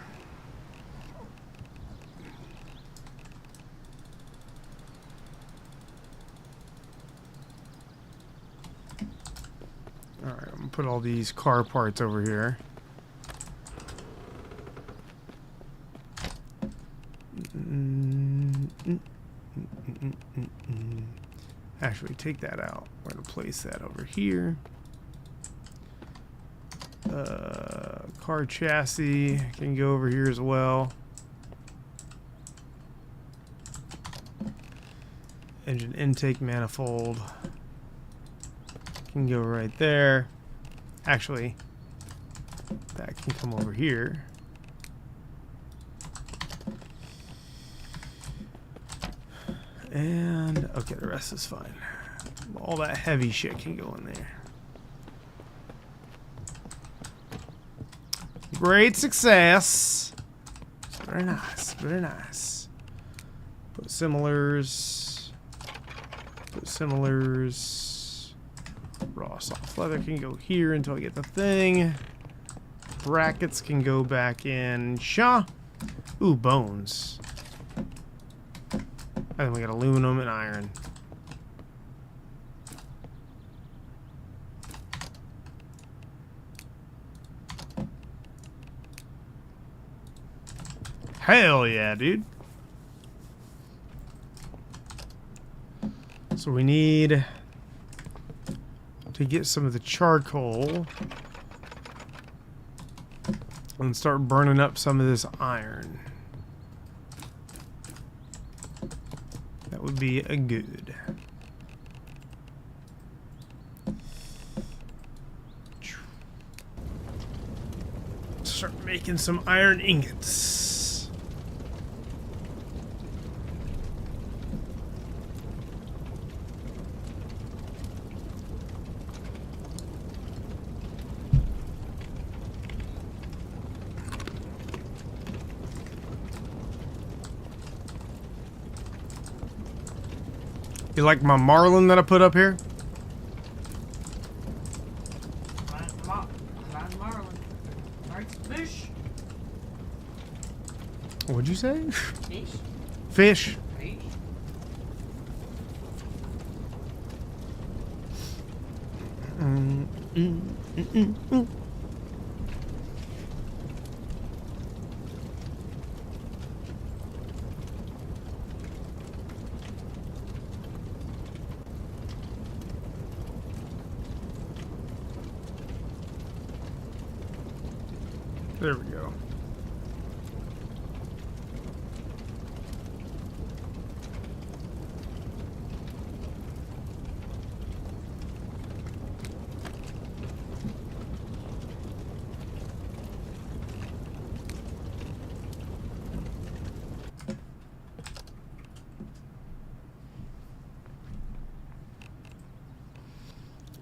Alright, I'm gonna put all these car parts over here. Actually, take that out. We're gonna place that over here. Car chassis can go over here as well. Engine intake manifold can go right there. Actually, that can come over here. And okay, the rest is fine. All that heavy shit can go in there. Great success. Very nice, very nice. Put similars. Put similars. Raw soft leather can go here until I get the thing. Brackets can go back in. Shaw. Ooh, bones. And then we got aluminum and iron. Hell yeah, dude. So we need to get some of the charcoal and start burning up some of this iron. That would be a good. Start making some iron ingots. You like my marlin that I put up here? Marlin. Nice fish. What'd you say? Fish? Fish. Fish. There we go.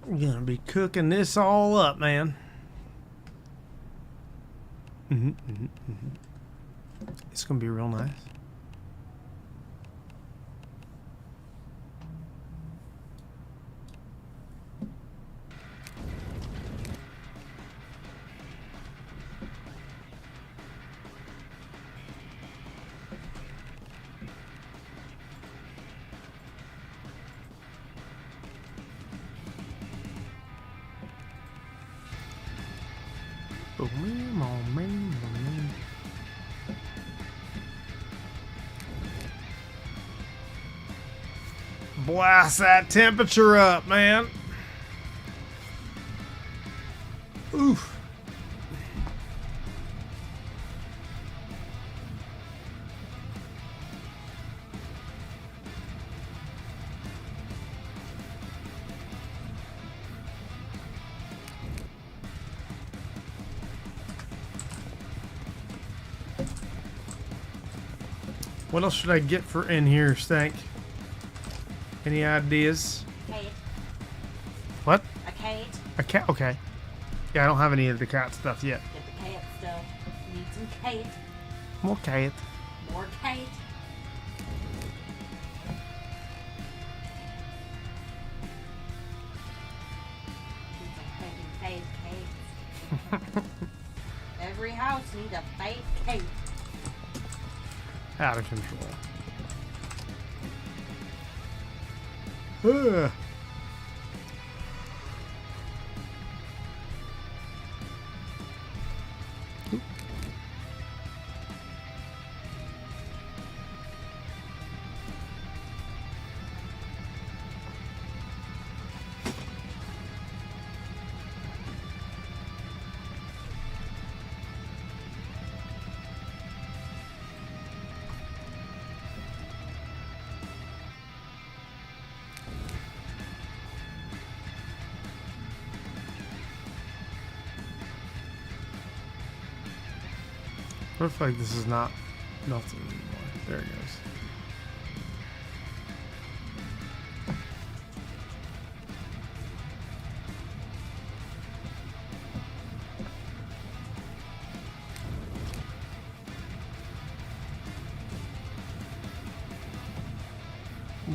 We're gonna be cooking this all up, man. It's gonna be real nice. Blast that temperature up, man. Oof. What else should I get for in here, Stank? Any ideas? Cat. What? A cat. A cat? Okay. Yeah, I don't have any of the cat stuff yet. Get the cat stuff. Need some cat. More cat. More cat. Need some fucking fake cats. Every house needs a fake cat. Out of control. Ugh. Looks like this is not melting anymore. There it goes.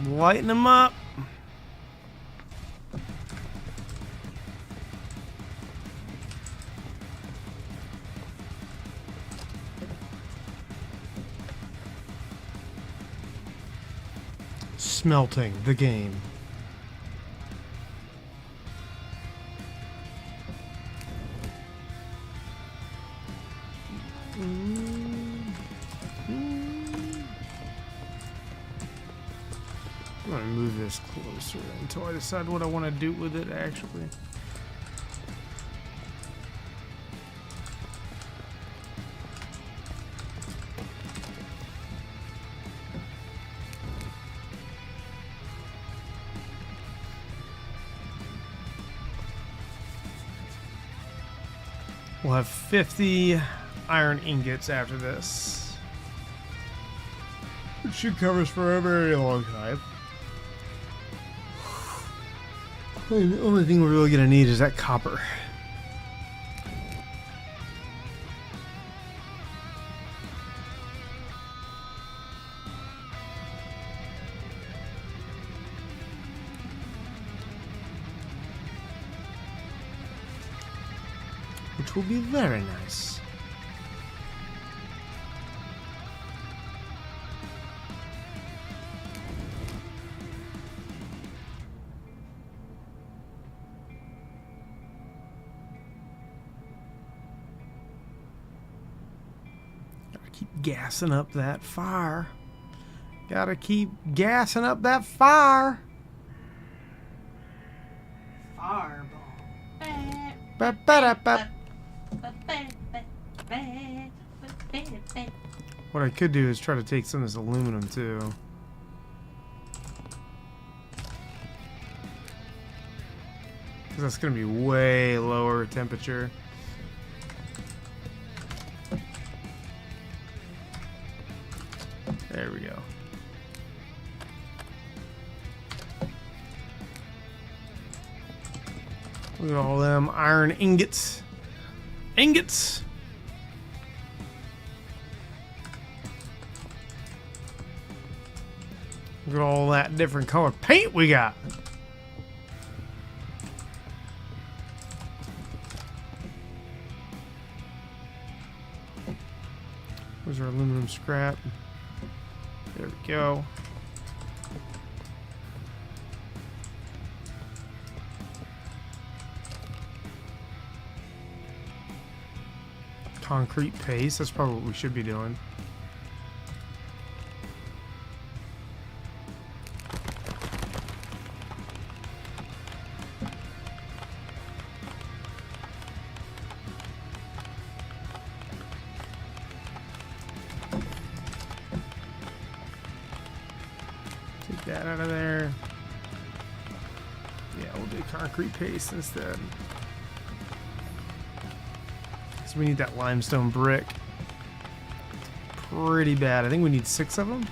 Lighten them up. smelting the game. I'm gonna move this closer until I decide what I want to do with it, actually. We'll have 50 iron ingots after this. It should cover us for a very long time. The only thing we're really gonna need is that copper. Which will be very nice. Gotta keep gassing up that fire. Gotta keep gassing up that fire. Fireball. Ba-ba-da-ba. What I could do is try to take some of this aluminum too. Because that's going to be way lower temperature. There we go. Look at all them iron ingots. Ingots! Look at all that different color paint we got. Where's our aluminum scrap? There we go. Concrete paste, that's probably what we should be doing. Take that out of there. Yeah, we'll do concrete paste instead. So we need that limestone brick. Pretty bad. I think we need 6 of them.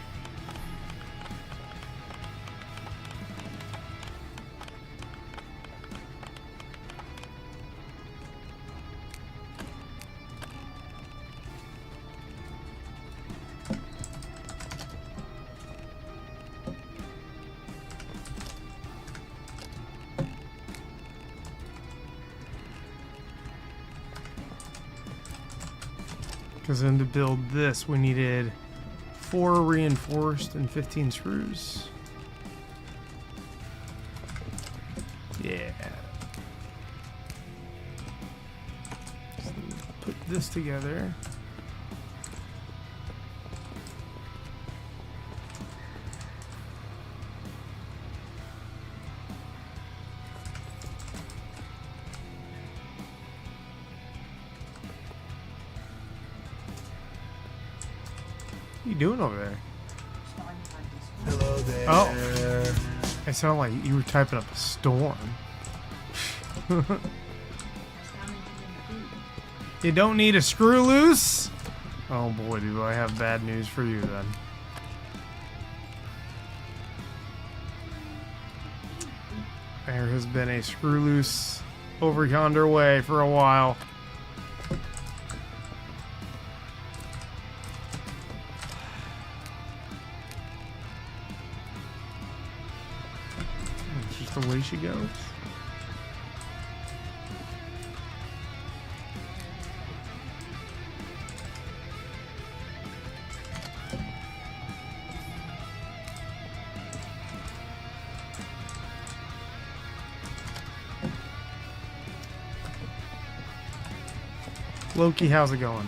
Because then to build this, we needed 4 reinforced and 15 screws. Yeah. So put this together. What are you doing over there? Hello there. Oh, it sounded like you were typing up a storm. You don't need a screw loose? Oh boy, do I have bad news for you then. There has been a screw loose over yonder way for a while. It's just the way she goes. Loki, how's it going?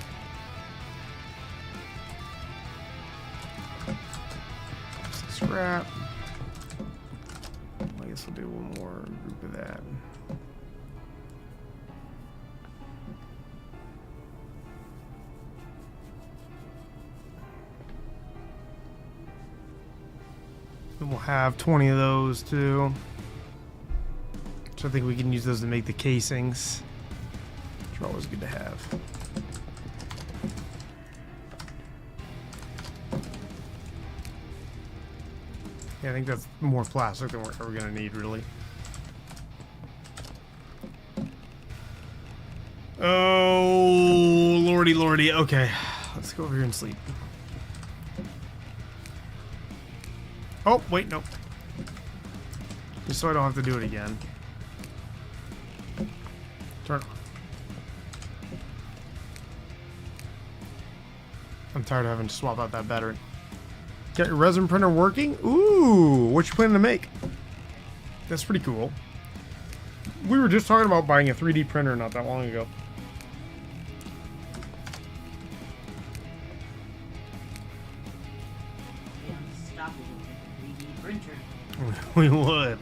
Scrap. I guess we'll do one more group of that. And we'll have 20 of those too. So I think we can use those to make the casings, which are always good to have. Yeah, I think that's more plastic than we're ever gonna need, really. Oh, lordy, lordy. Okay, let's go over here and sleep. Oh, wait, nope. Just so I don't have to do it again. Turn on. I'm tired of having to swap out that battery. Got your resin printer working? Ooh, what you planning to make? That's pretty cool. We were just talking about buying a 3D printer not that long ago. We would.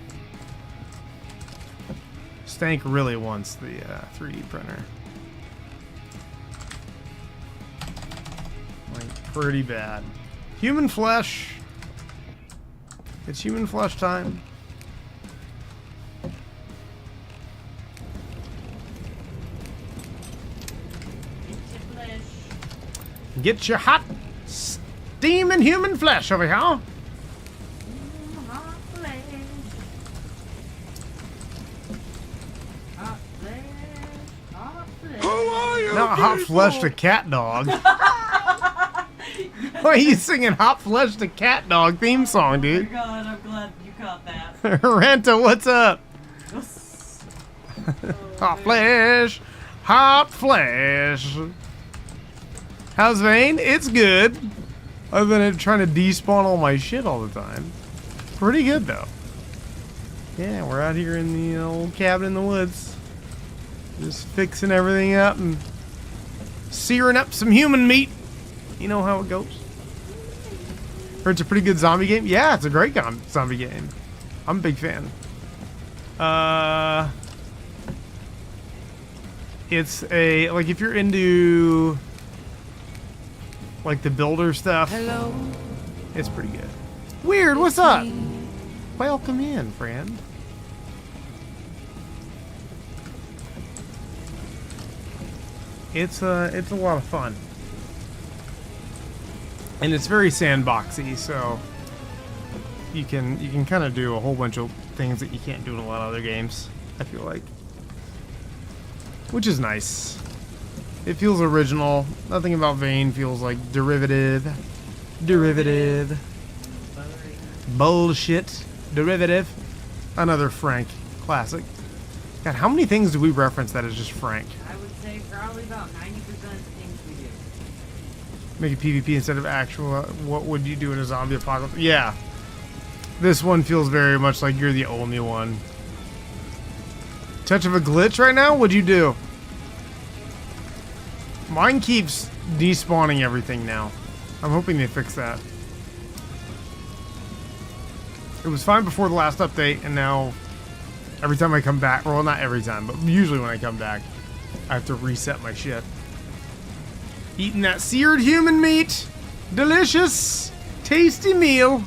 Stank really wants the 3D printer. Like, pretty bad. Human flesh. It's human flesh time. Get your hot, steaming human flesh over here. Not hot flesh to cat dog. Why are you singing hot flesh to cat dog theme song, dude? Oh my god, I'm glad you caught that. Renta, what's up? Hot flesh. Hot flesh. How's Vane? It's good. Other than it trying to despawn all my shit all the time. Pretty good, though. Yeah, we're out here in the old cabin in the woods. Just fixing everything up and searing up some human meat. You know how it goes. Heard it's a pretty good zombie game. Yeah, it's a great zombie game. I'm a big fan. It's a, like, if you're into like the builder stuff. Hello. It's pretty good. Weird, what's up? Welcome in, friend. It's a lot of fun. And it's very sandboxy, so you can kind of do a whole bunch of things that you can't do in a lot of other games, I feel like. Which is nice. It feels original. Nothing about Vane feels like derivative. Bullshit. Derivative. Another Frank classic. God, how many things do we reference that is just Frank? I would say probably about 90% of the things we do. Make a PvP instead of actual. What would you do in a zombie apocalypse? Yeah. This one feels very much like you're the only one. Touch of a glitch right now? What'd you do? Mine keeps despawning everything now. I'm hoping they fix that. It was fine before the last update, and now every time I come back, well, not every time, but usually when I come back, I have to reset my shit. Eating that seared human meat. Delicious. Tasty meal.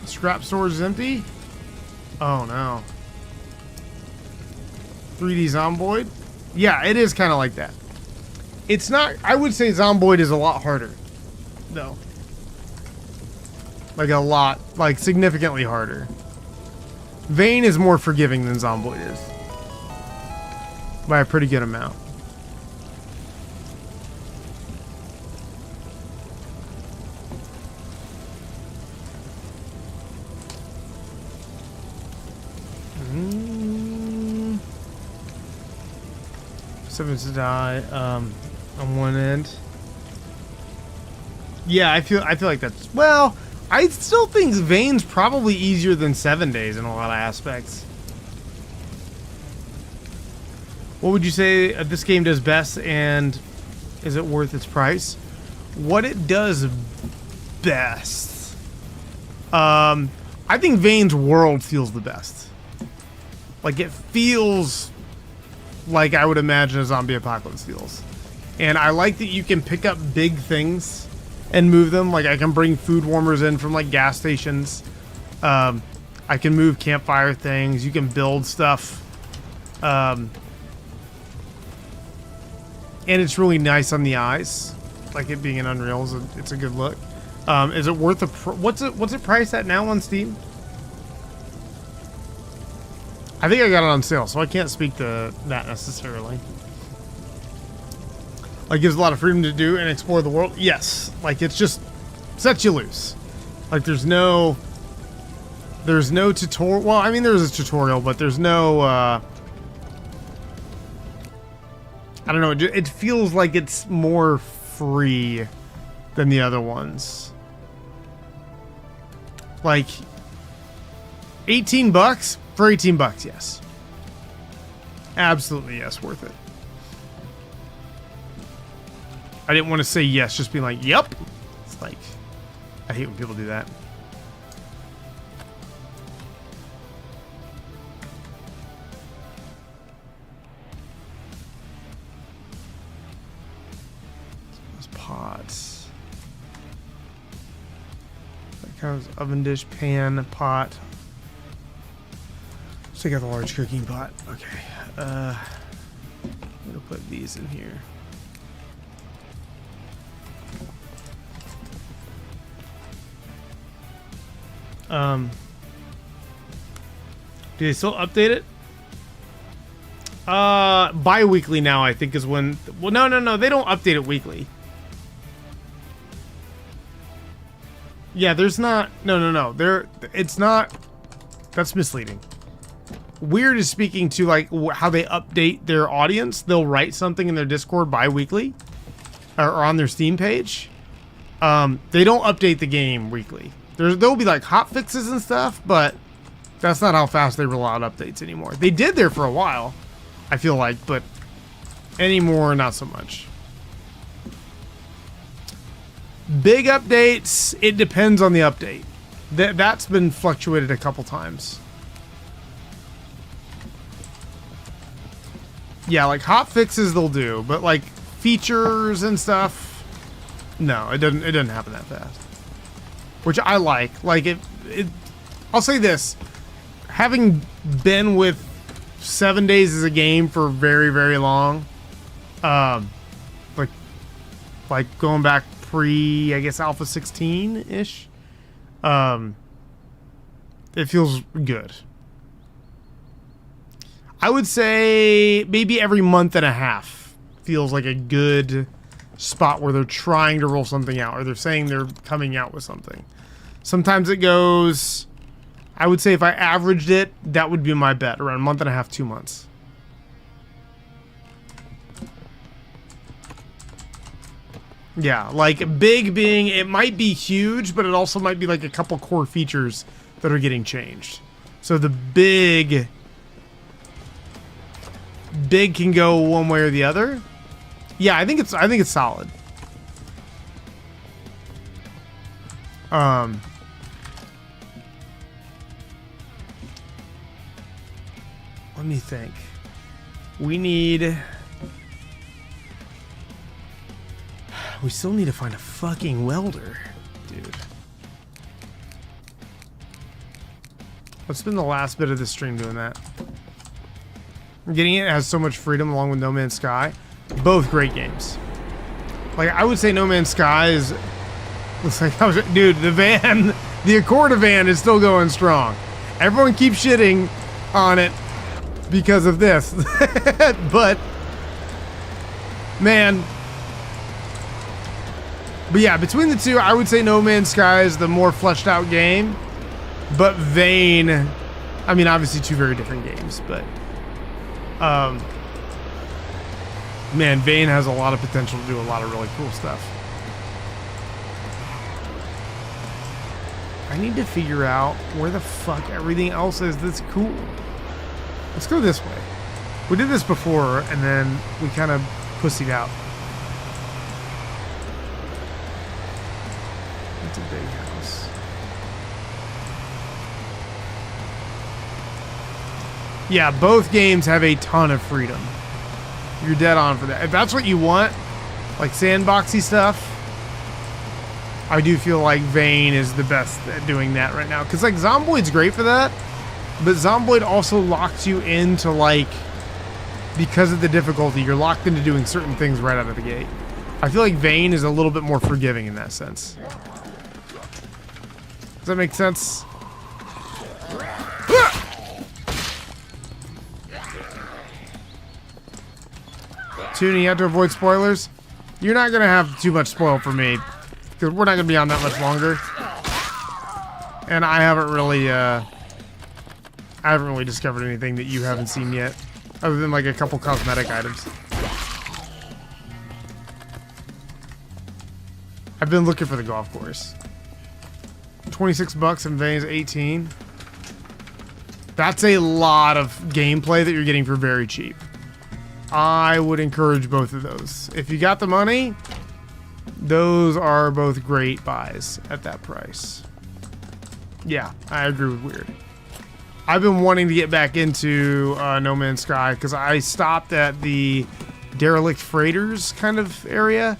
Scrap storage is empty? Oh no. 3D Zomboid? Yeah, it is kind of like that. It's not, I would say Zomboid is a lot harder, though. Like a lot, like significantly harder. Vane is more forgiving than Zomboid is. By a pretty good amount. Seven's to die on one end. Yeah, I feel like that's, well, I still think Vane's probably easier than 7 Days in a lot of aspects. What would you say this game does best, and is it worth its price? What it does best. I think Vane's world feels the best. Like, it feels like I would imagine a zombie apocalypse feels. And I like that you can pick up big things and move them. Like, I can bring food warmers in from, like, gas stations. I can move campfire things. You can build stuff. And it's really nice on the eyes. Like, it being an Unreal, it's a good look. Is it worth what's it priced at now on Steam? I think I got it on sale, so I can't speak to that necessarily. Like, gives a lot of freedom to do and explore the world. Yes, like, it's just sets you loose. Like, there's no tutorial. Well, I mean, there's a tutorial, but there's no. I don't know. It feels like it's more free than the other ones. Like, $18 for $18, yes. Absolutely, yes, worth it. I didn't want to say yes, just being like, yep. It's like, I hate when people do that. Those pots. That comes oven dish, pan, pot. Let's take out the large cooking pot. Okay. I'm gonna put these in here. Do they still update it? Bi-weekly now, I think, is when. Well, no, they don't update it weekly. Yeah, there's not. No. It's not. That's misleading. Weird is speaking to, like, how they update their audience. They'll write something in their Discord bi-weekly, or on their Steam page. They don't update the game weekly. There'll be, like, hot fixes and stuff, but that's not how fast they roll out updates anymore. They did there for a while, I feel like, but anymore, not so much. Big updates, it depends on the update. That's been fluctuated a couple times. Yeah, like, hot fixes they'll do, but, like, features and stuff, no, it doesn't happen that fast. Which I like. Like, I'll say this. Having been with 7 Days as a game for very, very long, like going back pre, I guess, Alpha 16-ish, it feels good. I would say maybe every month and a half feels like a good spot where they're trying to roll something out, or they're saying they're coming out with something. Sometimes it goes, I would say if I averaged it, that would be my bet, around a month and a half, 2 months. Yeah, like, big being, it might be huge, but it also might be like a couple core features that are getting changed. So the big can go one way or the other. Yeah, I think it's solid. Let me think. We still need to find a fucking welder, dude. Let's spend the last bit of this stream doing that. Getting it has so much freedom along with No Man's Sky. Both great games. Like, I would say No Man's Sky is... Looks like dude, the van... The Accorda van is still going strong. Everyone keeps shitting on it because of this. But... Man... But yeah, between the two, I would say No Man's Sky is the more fleshed out game. But Vane... I mean, obviously two very different games, but... Man, Vane has a lot of potential to do a lot of really cool stuff. I need to figure out where the fuck everything else is that's cool. Let's go this way. We did this before, and then we kind of pussied out. It's a big house. Yeah, both games have a ton of freedom. You're dead on for that. If that's what you want, like sandboxy stuff, I do feel like Vane is the best at doing that right now. Because, like, Zomboid's great for that, but Zomboid also locks you into, like, because of the difficulty, you're locked into doing certain things right out of the gate. I feel like Vane is a little bit more forgiving in that sense. Does that make sense? Toonie, you have to avoid spoilers. You're not going to have too much spoil for me, because we're not going to be on that much longer. And I haven't really discovered anything that you haven't seen yet, other than like a couple cosmetic items. I've been looking for the golf course. 26 bucks and Vane's 18. That's a lot of gameplay that you're getting for very cheap. I would encourage both of those. If you got the money, those are both great buys at that price. Yeah, I agree with Weird. I've been wanting to get back into No Man's Sky because I stopped at the derelict freighters kind of area.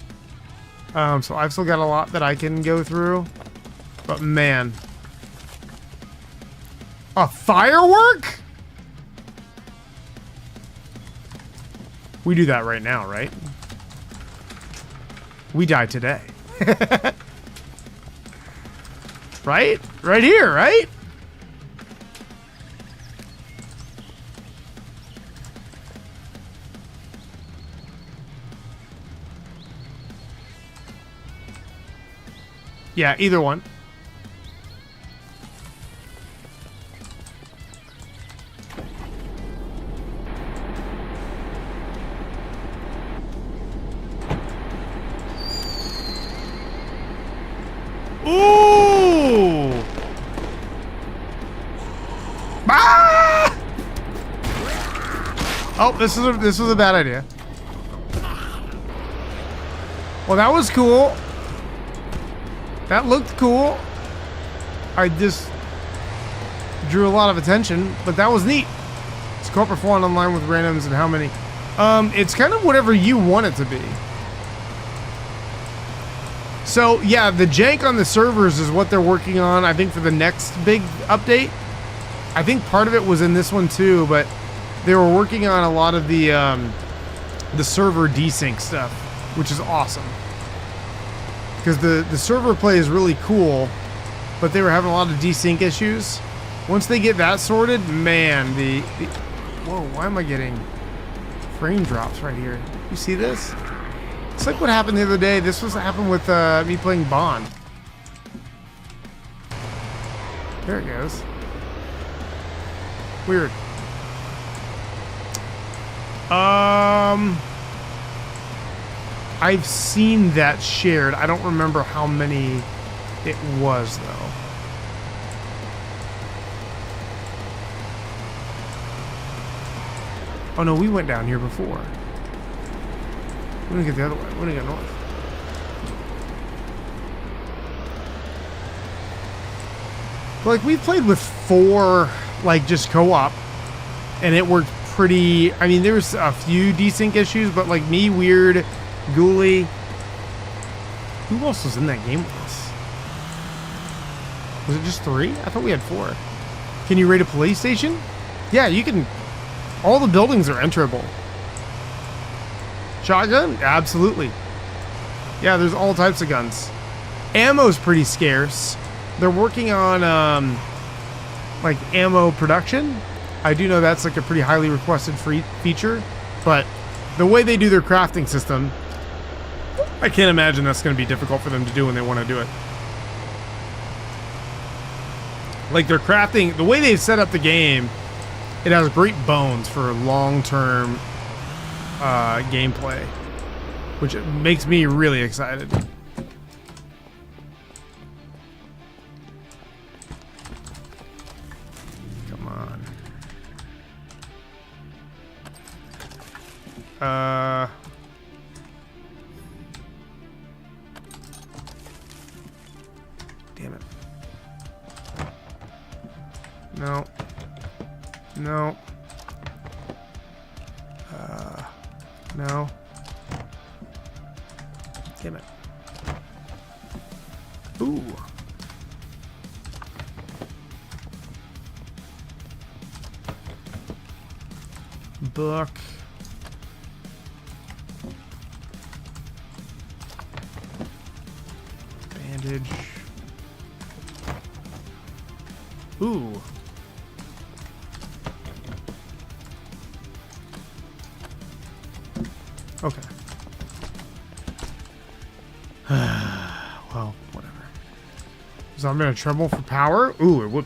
So I've still got a lot that I can go through. But man. A firework? We do that right now, right? We die today. Right? Right here, right? Yeah, either one. Ooh! Ah! Oh, this was a bad idea. Well, that was cool. That looked cool. I just drew a lot of attention, but that was neat. It's co-op or fun online with randoms and how many? It's kind of whatever you want it to be. So yeah, the jank on the servers is what they're working on, I think, for the next big update. I think part of it was in this one too, but they were working on a lot of the server desync stuff, which is awesome. Because the server play is really cool, but they were having a lot of desync issues. Once they get that sorted, man, whoa, why am I getting frame drops right here? You see this? It's like what happened the other day. This was what happened with me playing Bond. There it goes. Weird. I've seen that shared. I don't remember how many it was, though. Oh, no, we went down here before. We didn't get the other way. We didn't get north. But, like, we've played with 4, like, just co-op, and it worked pretty... I mean, there's a few desync issues, but, like, me, Weird... Ghoulie. Who else was in that game with us? Was it just 3? I thought we had 4. Can you raid a police station? Yeah, you can. All the buildings are enterable. Shotgun? Absolutely. Yeah, there's all types of guns. Ammo's pretty scarce. They're working on like ammo production. I do know that's like a pretty highly requested free feature, but the way they do their crafting system, I can't imagine that's going to be difficult for them to do when they want to do it. Like, their crafting, the way they've set up the game, it has great bones for long-term gameplay, which makes me really excited. Damn it. No. No. No. Damn it. Ooh. Book. Bandage. Ooh. Okay. Well, whatever. So I'm gonna trouble for power. Ooh, it would.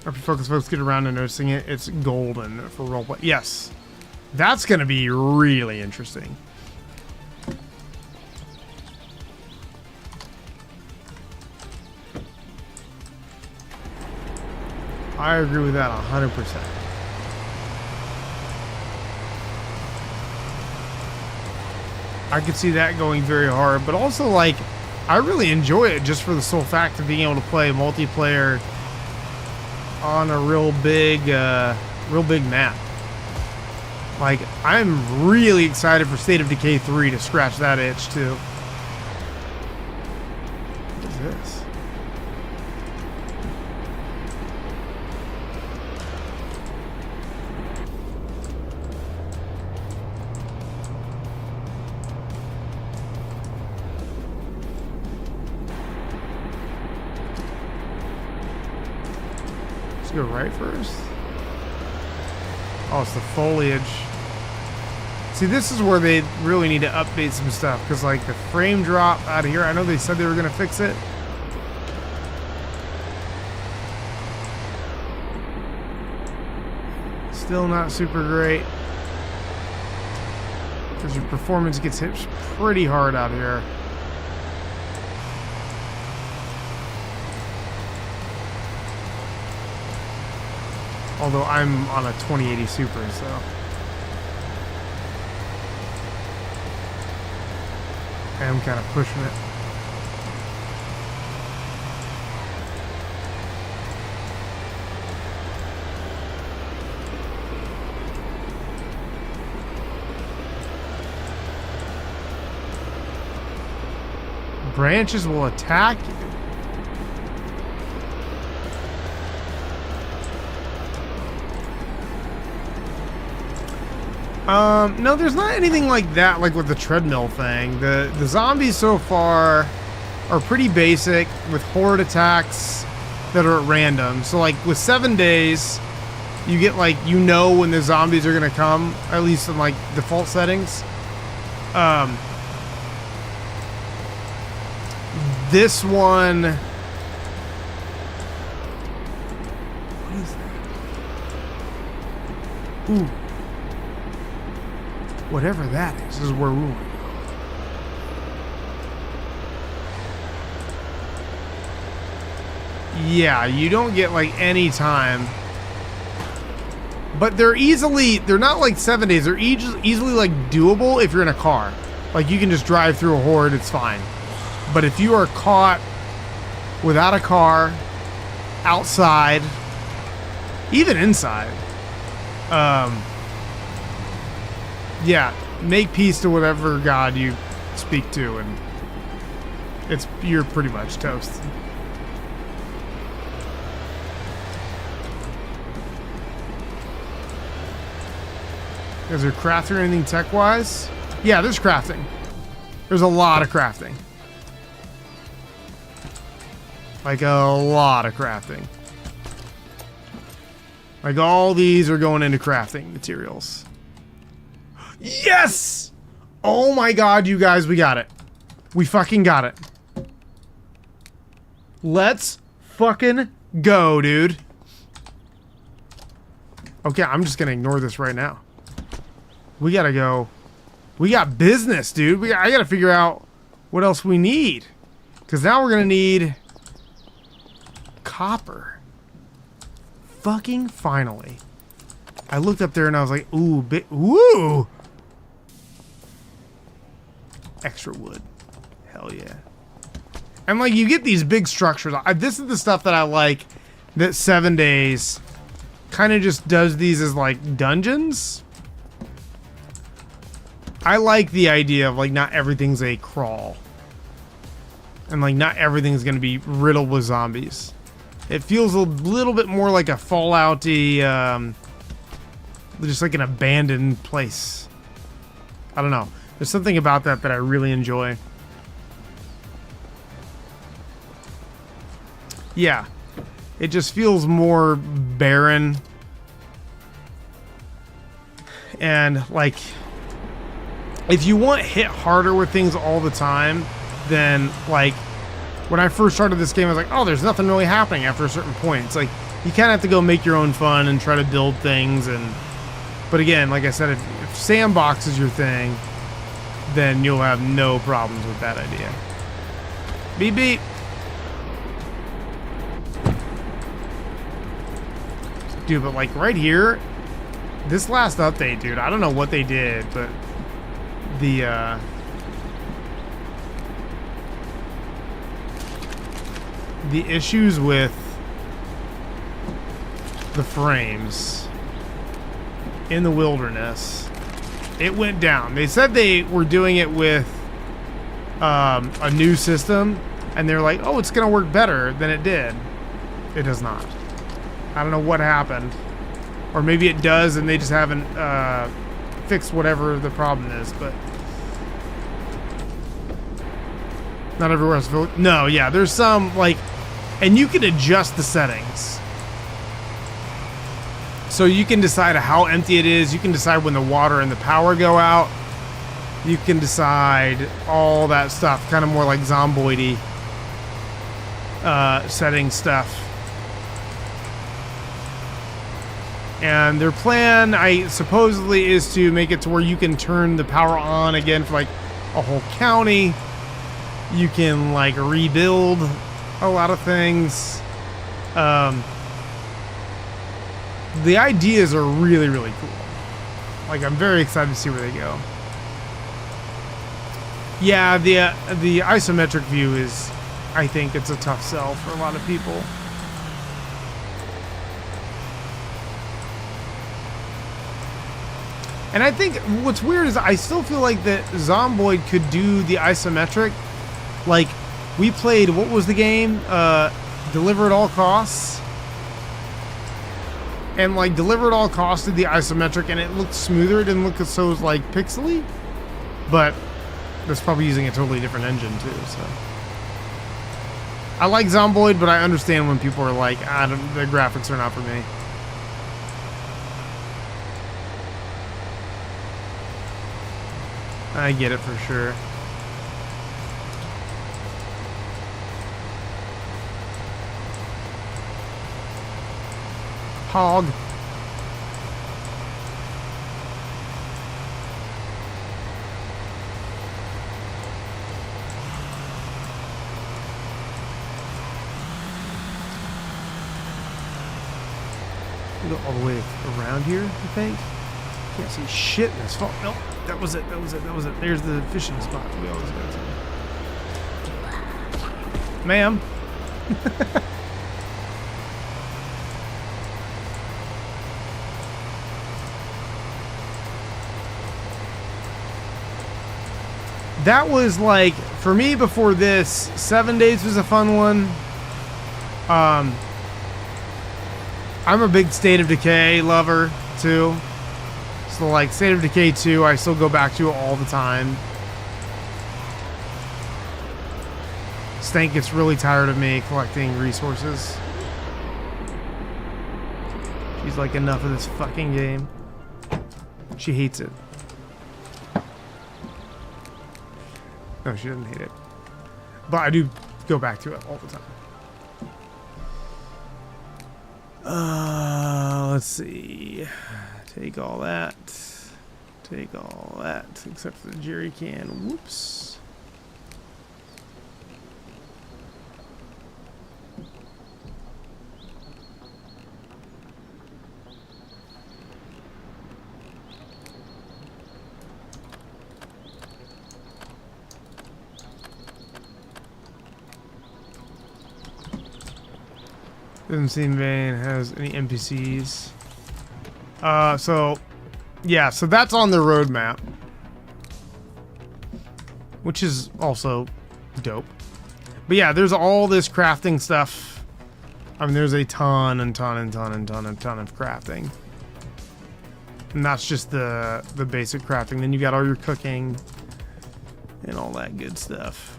After focus folks get around to noticing it, it's golden for roleplay. Yes, that's gonna be really interesting. I agree with that 100%. I could see that going very hard, but also like I really enjoy it just for the sole fact of being able to play multiplayer on a real big map. Like I'm really excited for State of Decay 3 to scratch that itch too. What is this? Go right first. Oh, it's the foliage. See, this is where they really need to update some stuff because, like, the frame drop out of here. I know they said they were gonna fix it. Still not super great because your performance gets hit pretty hard out here. Although I'm on a 2080 Super, so. I am kind of pushing it. Branches will attack you. No, there's not anything like that, like with the treadmill thing. The zombies so far are pretty basic with horde attacks that are at random. So like with 7 days, you get like, you know when the zombies are gonna come, at least in like default settings. This one, what is that? Ooh. Whatever that is where we want to go. Yeah, you don't get like any time. But they're not like 7 days. They're easily like doable if you're in a car. Like you can just drive through a horde, it's fine. But if you are caught without a car, outside, even inside, yeah, make peace to whatever god you speak to, and you're pretty much toast. Is there crafting or anything tech-wise? Yeah, there's crafting. There's a lot of crafting. Like a lot of crafting. Like all these are going into crafting materials. Yes! Oh my god, you guys, we got it. We fucking got it. Let's fucking go, dude. Okay, I'm just gonna ignore this right now. We gotta go. We got business, dude. I gotta figure out what else we need. Because now we're gonna need copper. Fucking finally. I looked up there and I was like, ooh, woo! Extra wood. Hell yeah. And like you get these big structures. This is the stuff that I like, that 7 Days kind of just does these as like dungeons. I like the idea of like not everything's a crawl. And like not everything's going to be riddled with zombies. It feels a little bit more like a Fallout-y, just like an abandoned place. I don't know. There's something about that I really enjoy. Yeah. It just feels more barren. And like, if you want hit harder with things all the time, then like, when I first started this game, I was like, oh, there's nothing really happening after a certain point. It's like, you kind of have to go make your own fun and try to build things. But again, like I said, if sandbox is your thing, then you'll have no problems with that idea. Beep beep. Dude, but like right here, this last update, dude, I don't know what they did, but the issues with the frames in the wilderness, it went down. They said they were doing it with a new system, and they're like, oh, it's gonna work better than it did. It does not. I don't know what happened, or maybe it does and they just haven't fixed whatever the problem is. But not everywhere else. No, yeah, there's some like, and you can adjust the settings. So you can decide how empty it is. You can decide when the water and the power go out. You can decide all that stuff, kind of more like Zomboid-y setting stuff. And their plan, supposedly, is to make it to where you can turn the power on again for like a whole county. You can like rebuild a lot of things. The ideas are really, really cool. Like, I'm very excited to see where they go. Yeah, the isometric view is, I think it's a tough sell for a lot of people. And I think what's weird is I still feel like that Zomboid could do the isometric. Like, we played, what was the game? Deliver at All Costs. And like Deliver at All Costs did the isometric and it looked smoother. It didn't look so like pixely. But that's probably using a totally different engine too, so. I like Zomboid, but I understand when people are like, the graphics are not for me. I get it for sure. Hog. We go all the way around here, I think. Can't see shit in this fall. Nope, that was it. That was it. That was it. There's the fishing spot we always go to. Ma'am. That was like, for me before this, 7 Days was a fun one. I'm a big State of Decay lover too. So like State of Decay 2, I still go back to it all the time. Stank gets really tired of me collecting resources. She's like, enough of this fucking game. She hates it. No, she doesn't hate it. But I do go back to it all the time. Let's see. Take all that. Take all that. Except for the jerry can. Whoops. Doesn't seem Vane has any NPCs. So yeah, so that's on the roadmap, which is also dope. But yeah, there's all this crafting stuff. I mean, there's a ton of crafting. And that's just the basic crafting. Then you got all your cooking and all that good stuff.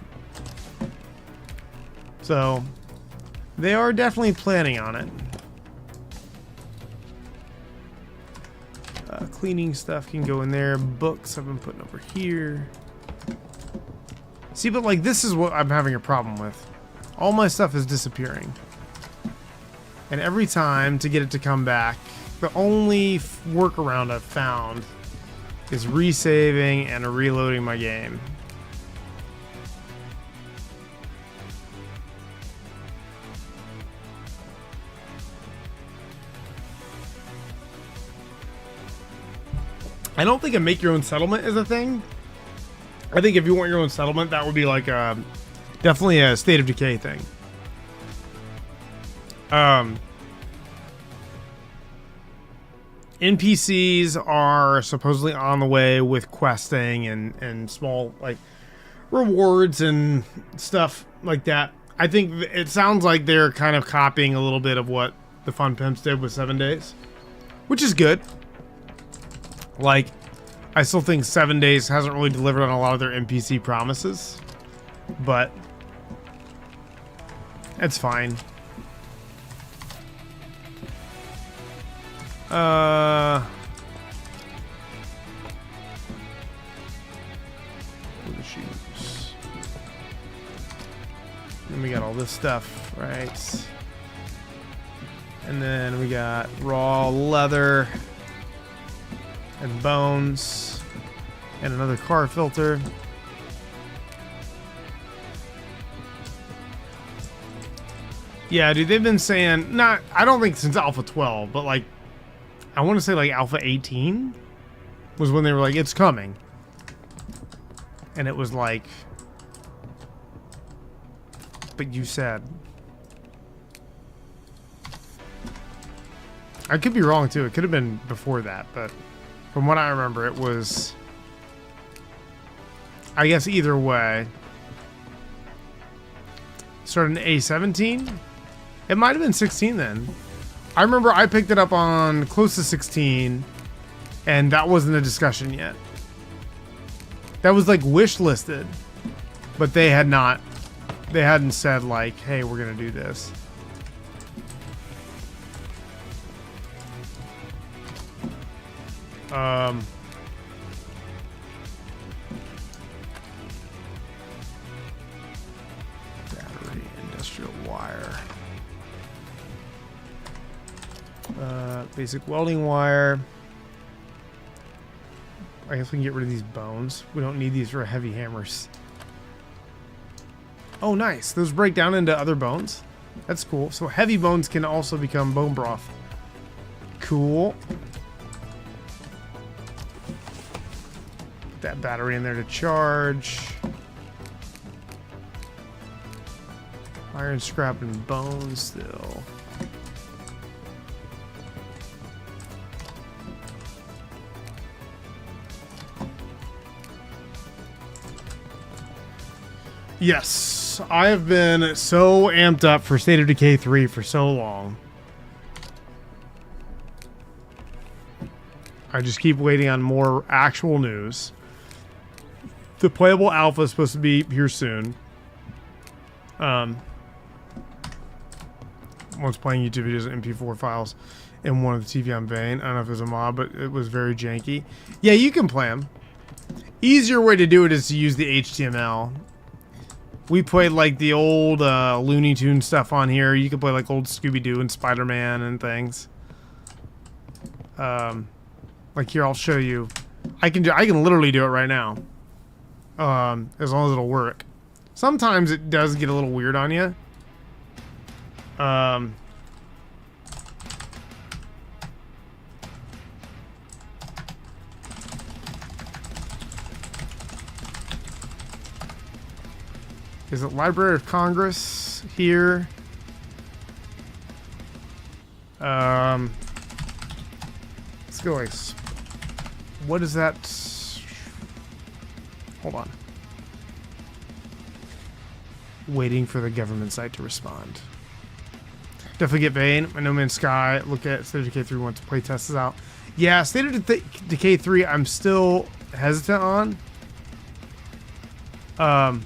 So they are definitely planning on it. Cleaning stuff can go in there. Books I've been putting over here. See, but like this is what I'm having a problem with. All my stuff is disappearing. And every time to get it to come back, the only workaround I've found is resaving and reloading my game. I don't think a make your own settlement is a thing. I think if you want your own settlement, that would be like definitely a State of Decay thing. NPCs are supposedly on the way with questing and small like rewards and stuff like that. I think it sounds like they're kind of copying a little bit of what the Fun Pimps did with 7 Days, which is good. Like, I still think 7 Days hasn't really delivered on a lot of their NPC promises, but it's fine. Shoes. And we got all this stuff, right? And then we got raw leather and bones and another car filter. Yeah, dude, they've been saying, I don't think since Alpha 12, but like, I want to say like Alpha 18 was when they were like, it's coming. And it was like, but you said. I could be wrong too. It could have been before that, but from what I remember, it was, I guess either way. Started in A17? It might have been 16 then. I remember I picked it up on close to 16, and that wasn't a discussion yet. That was like wish listed, but they hadn't said like, hey, we're gonna do this. Battery, industrial wire. Basic welding wire. I guess we can get rid of these bones. We don't need these for heavy hammers. Oh, nice. Those break down into other bones. That's cool. So heavy bones can also become bone broth. Cool. Put that battery in there to charge. Iron scrap and bone still. Yes, I have been so amped up for State of Decay 3 for so long. I just keep waiting on more actual news. The playable alpha is supposed to be here soon. Once playing YouTube videos and MP4 files in one of the TV on Vane. I don't know if it was a mod, but it was very janky. Yeah, you can play them. Easier way to do it is to use the HTML. We played like the old Looney Tunes stuff on here. You can play like old Scooby-Doo and Spider-Man and things. Like here, I'll show you. I can literally do it right now. As long as it'll work. Sometimes it does get a little weird on you. Is it Library of Congress here? Let's go like. What is that? Hold on. Waiting for the government site to respond. Definitely get Vane. No Man's Sky. Look at State of Decay 3 once play test is out. Yeah, State of Decay 3 I'm still hesitant on.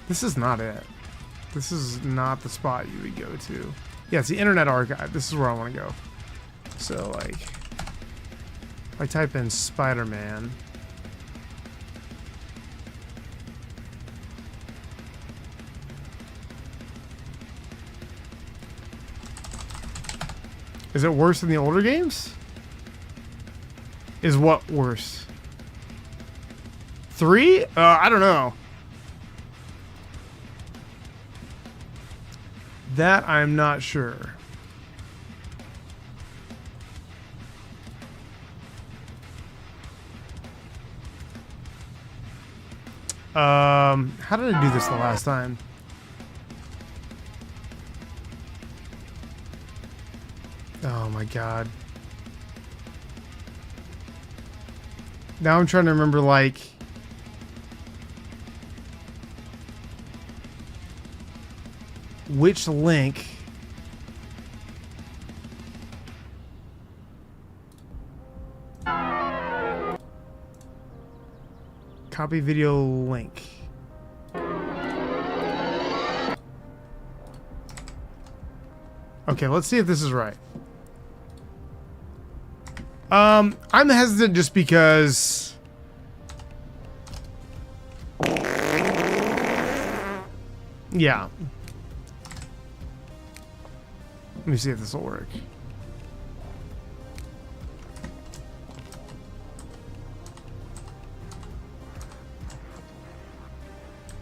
This is not it. This is not the spot you would go to. Yeah, it's the Internet Archive. This is where I want to go. So, like, if I type in Spider-Man. Is it worse than the older games? Is what worse? 3? I don't know. That I'm not sure. How did I do this the last time? Oh my god. Now I'm trying to remember, like, which link copy video link. Okay, let's see if this is right. I'm hesitant just because yeah. Let me see if this will work.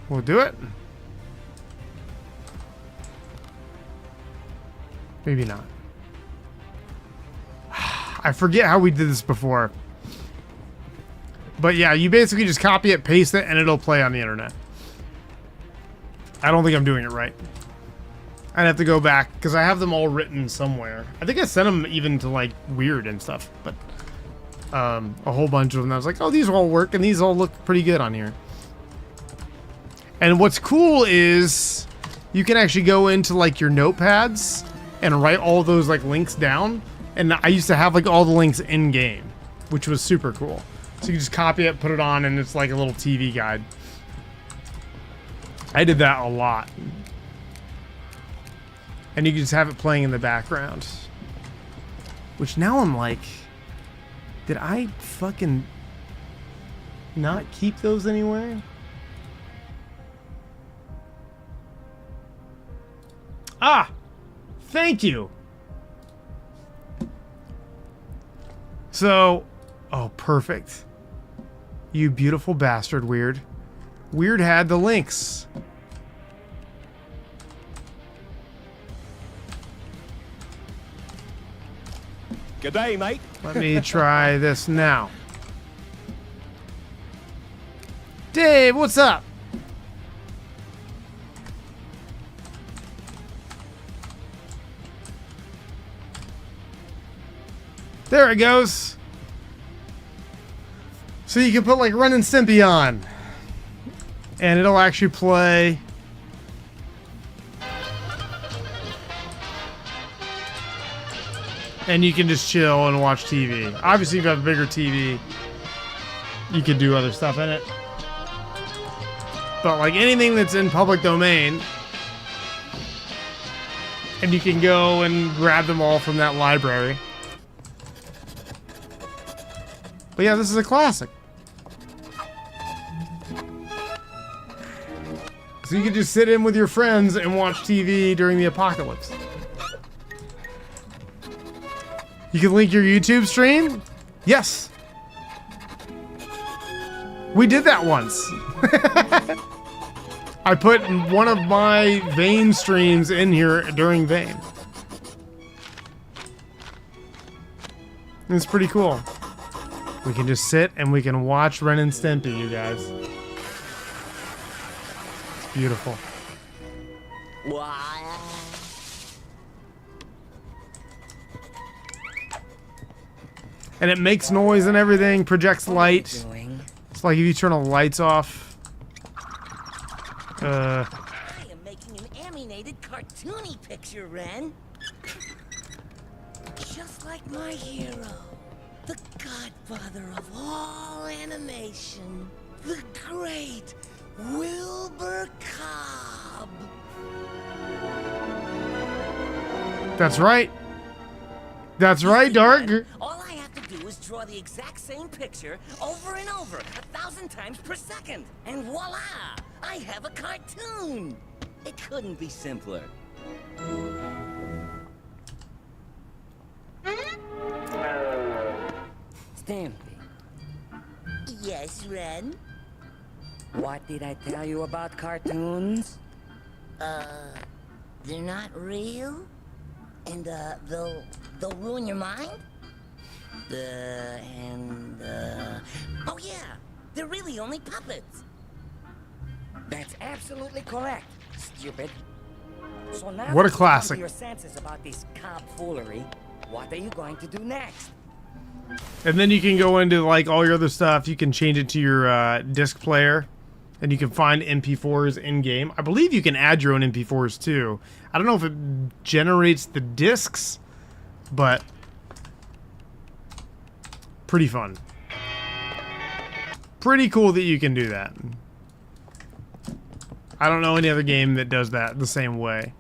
We'll do it. Maybe not. I forget how we did this before. But yeah, you basically just copy it, paste it, and it'll play on the internet. I don't think I'm doing it right. I'd have to go back, because I have them all written somewhere. I think I sent them even to, like, Weird and stuff, but a whole bunch of them. I was like, oh, these all work, and these all look pretty good on here. And what's cool is you can actually go into, like, your notepads and write all those, like, links down. And I used to have, like, all the links in-game, which was super cool. So you can just copy it, put it on, and it's like a little TV guide. I did that a lot. And you can just have it playing in the background. Which now I'm like, did I fucking not keep those anywhere? Ah! Thank you! So, oh, perfect. You beautiful bastard, Weird. Weird had the links. G'day, mate. Let me try this now. Dave, what's up? There it goes. So you can put like Ren and Stimpy on, and it'll actually play. And you can just chill and watch TV. Obviously, if you have a bigger TV, you could do other stuff in it. But like anything that's in public domain, and you can go and grab them all from that library. But yeah, this is a classic. So you can just sit in with your friends and watch TV during the apocalypse. You can link your YouTube stream? Yes. We did that once. I put one of my Vane streams in here during Vane. It's pretty cool. We can just sit and we can watch Ren and Stimpy, you guys. It's Beautiful. What? And it makes noise and everything, projects light. Doing? It's like if you turn the lights off. I am making an animated cartoony picture, Ren. Just like my hero, the godfather of all animation, the great Wilbur Cobb. That's right. That's right, Dark. All I have to do is draw the exact same picture over and over 1,000 times per second. And voila! I have a cartoon! It couldn't be simpler. Stampy, Yes, Ren? what did I tell you about cartoons? They're not real? And, they'll ruin your mind? Oh yeah, they're really only puppets. That's absolutely correct, stupid. So now What a that you've come to classic. your senses about this Cobb foolery, what are you going to do next? And then you can go into like all your other stuff. You can change it to your disc player, and you can find MP4s in game. I believe you can add your own MP4s too. I don't know if it generates the discs, but pretty fun. Pretty cool that you can do that. I don't know any other game that does that the same way.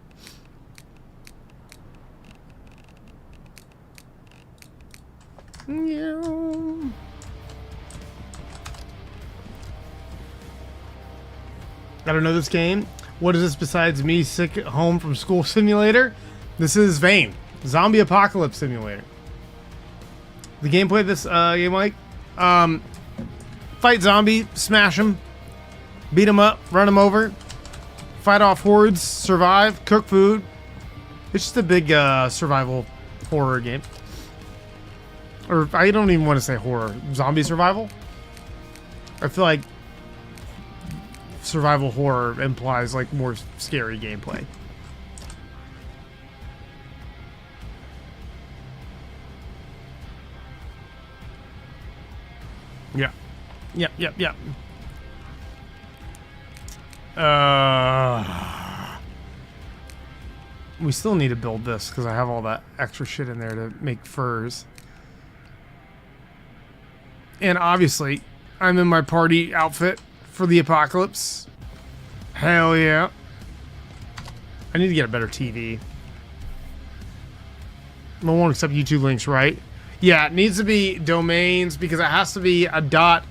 Yeah. I don't know this game. What is this besides me sick at home from school simulator? This is Vane, Zombie Apocalypse Simulator. The gameplay of this game, like, fight zombie, smash them, beat them up, run them over, fight off hordes, survive, cook food. It's just a big survival horror game. Or I don't even want to say horror. Zombie survival? I feel like survival horror implies like more scary gameplay. Yeah. Yep. We still need to build this because I have all that extra shit in there to make furs. And obviously, I'm in my party outfit for the apocalypse. Hell yeah. I need to get a better TV. I won't accept YouTube links, right? Yeah, it needs to be domains because it has to be a dot.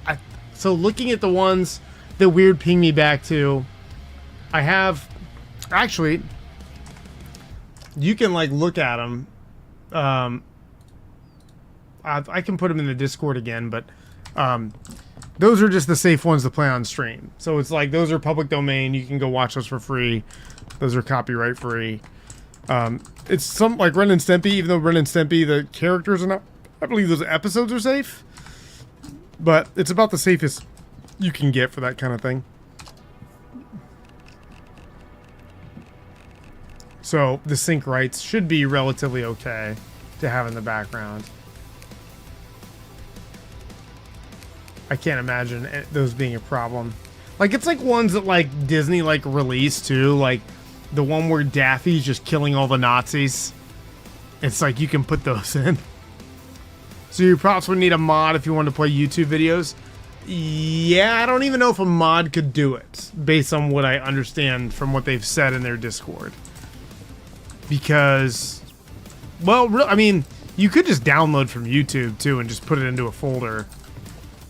So looking at the ones that Weird pinged me back to, I have... Actually, you can like look at them. I can put them in the Discord again, but those are just the safe ones to play on stream. So it's like those are public domain. You can go watch those for free. Those are copyright free. It's some like Ren and Stimpy, even though Ren and Stimpy, the characters are not, I believe those episodes are safe. But it's about the safest you can get for that kind of thing. So the sync rights should be relatively okay to have in the background. I can't imagine those being a problem. Like, it's like ones that, like, Disney, like, released, too. Like, the one where Daffy's just killing all the Nazis. It's like, you can put those in. So you perhaps would need a mod if you wanted to play YouTube videos. Yeah, I don't even know if a mod could do it, based on what I understand from what they've said in their Discord. Because, well, I mean, you could just download from YouTube, too, and just put it into a folder.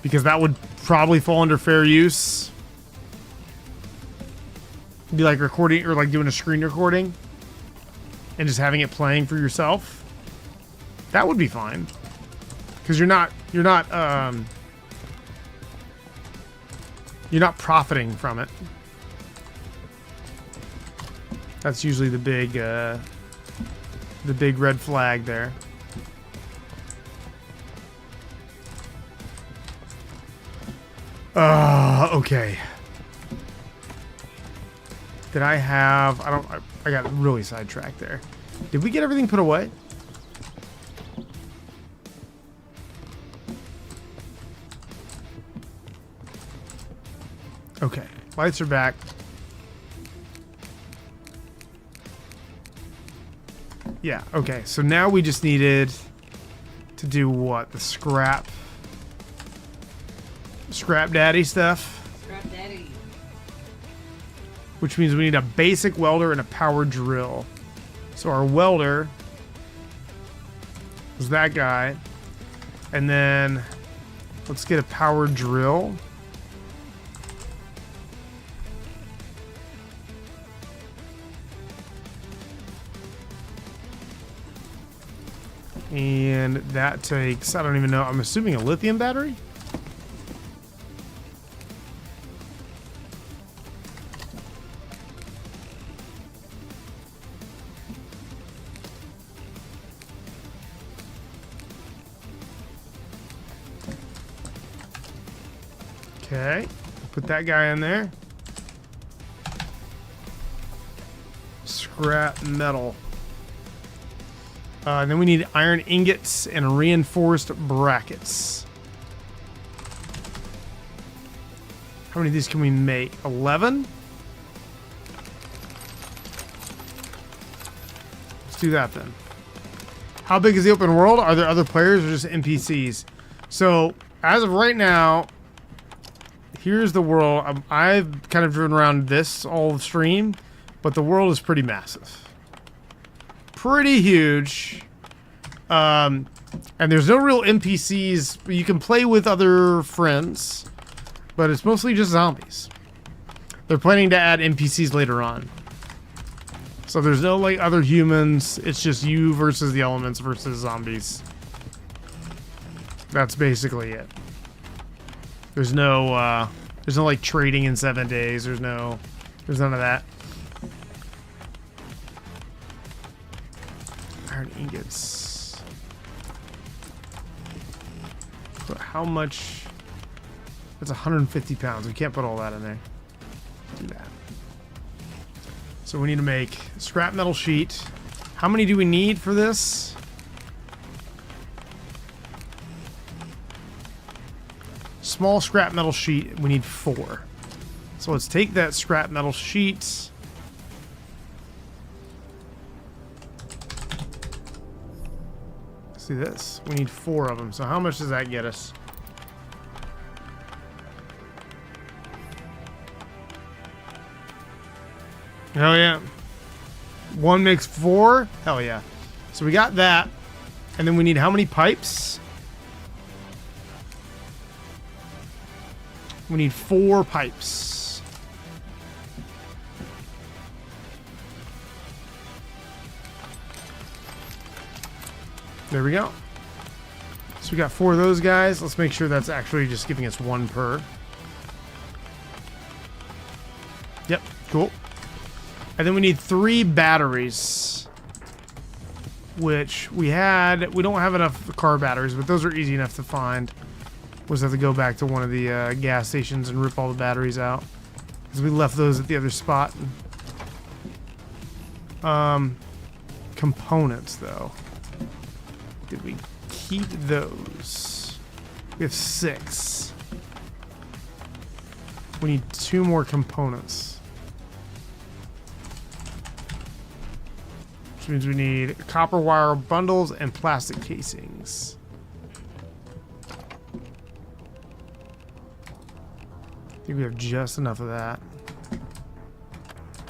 Because that would probably fall under fair use. Be like recording or like doing a screen recording and just having it playing for yourself. That would be fine. Because you're not profiting from it. That's usually the big red flag there. Okay. Did I have... I got really sidetracked there. Did we get everything put away? Okay. Lights are back. Yeah, okay. So now we just needed to do what? The scrap daddy stuff. Scrap daddy. Which means we need a basic welder and a power drill. So our welder is that guy. And then let's get a power drill. And that takes, I don't even know, I'm assuming a lithium battery? Okay, put that guy in there. Scrap metal. And then we need iron ingots and reinforced brackets. How many of these can we make? 11? Let's do that then. How big is the open world? Are there other players or just NPCs? So, as of right now, here's the world. I've kind of driven around this all stream, but the world is pretty massive. Pretty huge. And there's no real NPCs. You can play with other friends, but it's mostly just zombies. They're planning to add NPCs later on. So there's no like other humans. It's just you versus the elements versus zombies. That's basically it. There's no like trading in 7 days. There's none of that. Iron ingots. But how much? That's 150 pounds. We can't put all that in there. Do that. So we need to make scrap metal sheet. How many do we need for this? Small scrap metal sheet. We need 4. So let's take that scrap metal sheet. See this? We need 4 of them. So how much does that get us? Hell yeah. 1 makes 4? Hell yeah. So we got that. And then we need how many pipes? We need 4 pipes. There we go. So we got 4 of those guys. Let's make sure that's actually just giving us 1 per. Yep, cool. And then we need 3 batteries. Which we had. We don't have enough car batteries, but those are easy enough to find. We'll just have to go back to one of the gas stations and rip all the batteries out. Because we left those at the other spot. Components, though. Did we keep those? We have 6. We need 2 more components. Which means we need copper wire bundles and plastic casings. I think we have just enough of that.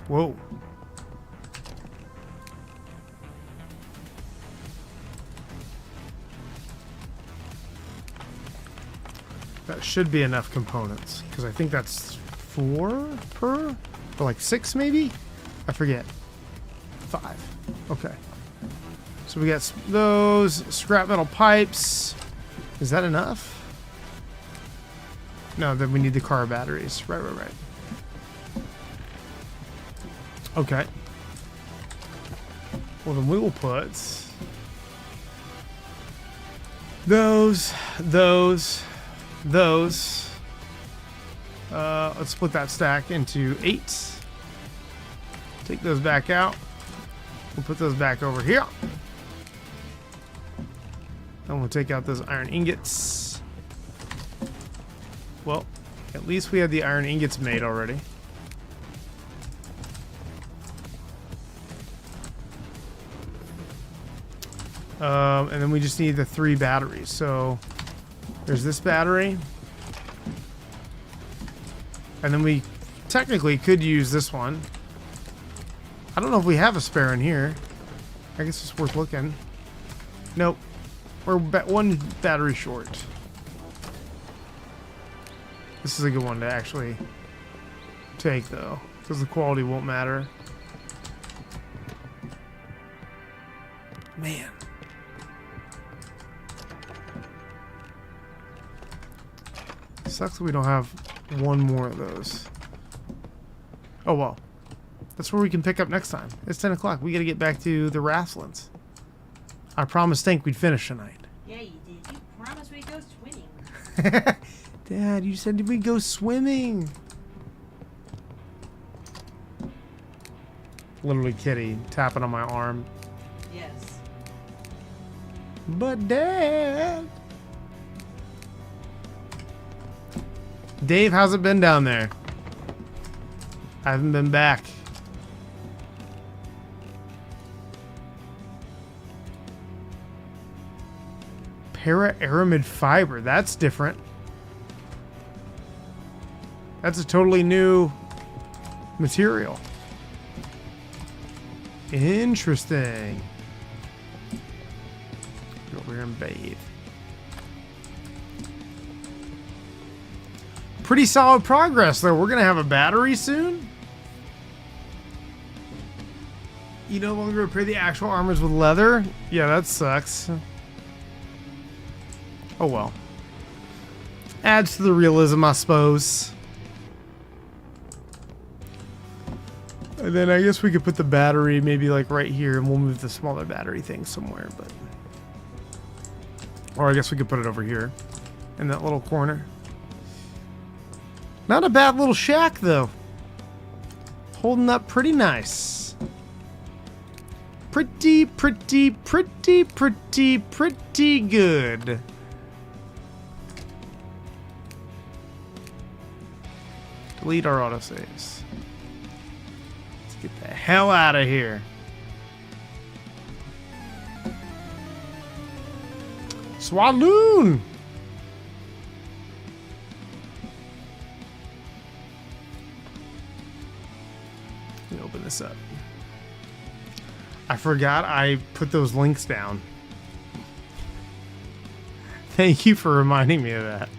Whoa. That should be enough components, because I think that's 4 per? Or like 6 maybe? I forget. 5. Okay. So we got those scrap metal pipes. Is that enough? No, then we need the car batteries. Right. Okay. Well, then we will put those. Let's split that stack into 8. Take those back out. We'll put those back over here. And we'll take out those iron ingots. Well, at least we had the iron ingots made already. And then we just need the 3 batteries. So there's this battery. And then we technically could use this one. I don't know if we have a spare in here. I guess it's worth looking. Nope. We're 1 battery short. This is a good one to actually take, though, because the quality won't matter. Man. Sucks that we don't have 1 more of those. Oh, well. That's where we can pick up next time. It's 10 o'clock. We got to get back to the Wrathlands. I promised Tank we'd finish tonight. Yeah, you did. You promised we'd go swimming. Dad, you said we'd go swimming. Literally Kitty tapping on my arm. Yes. But Dad. Dave, how's it been down there? I haven't been back. Para-aramid fiber. That's different. That's a totally new material. Interesting. Go over here and bathe. Pretty solid progress, though. We're going to have a battery soon. You no longer repair the actual armors with leather? Yeah, that sucks. Oh well. Adds to the realism, I suppose. And then I guess we could put the battery maybe like right here, and we'll move the smaller battery thing somewhere, but... Or I guess we could put it over here, in that little corner. Not a bad little shack, though. Holding up pretty nice. Pretty good. Delete our autosaves. Let's get the hell out of here. Swaloon! Let me open this up. I forgot I put those links down. Thank you for reminding me of that.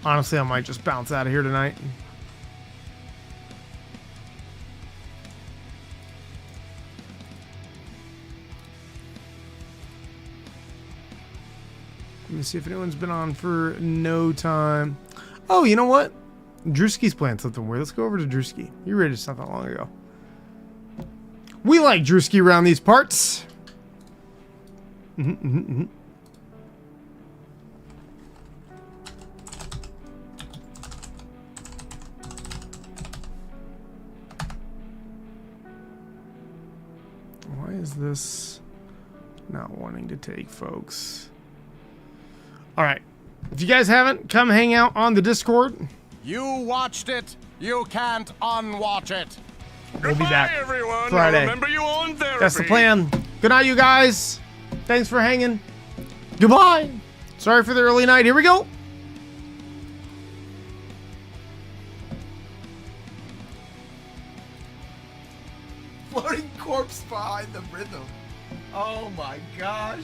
Honestly, I might just bounce out of here tonight. Let me see if anyone's been on for no time. Oh, you know what? Drewski's playing something weird. Let's go over to Drewski. You rated something long ago. We like Drewski around these parts. Why is this not wanting to take, folks? All right. If you guys haven't, come hang out on the Discord. You watched it. You can't unwatch it. We'll be back everyone. Friday. Remember you on therapy. That's the plan. Good night, you guys. Thanks for hanging. Goodbye. Sorry for the early night. Here we go. Floating corpse behind the rhythm. Oh my gosh.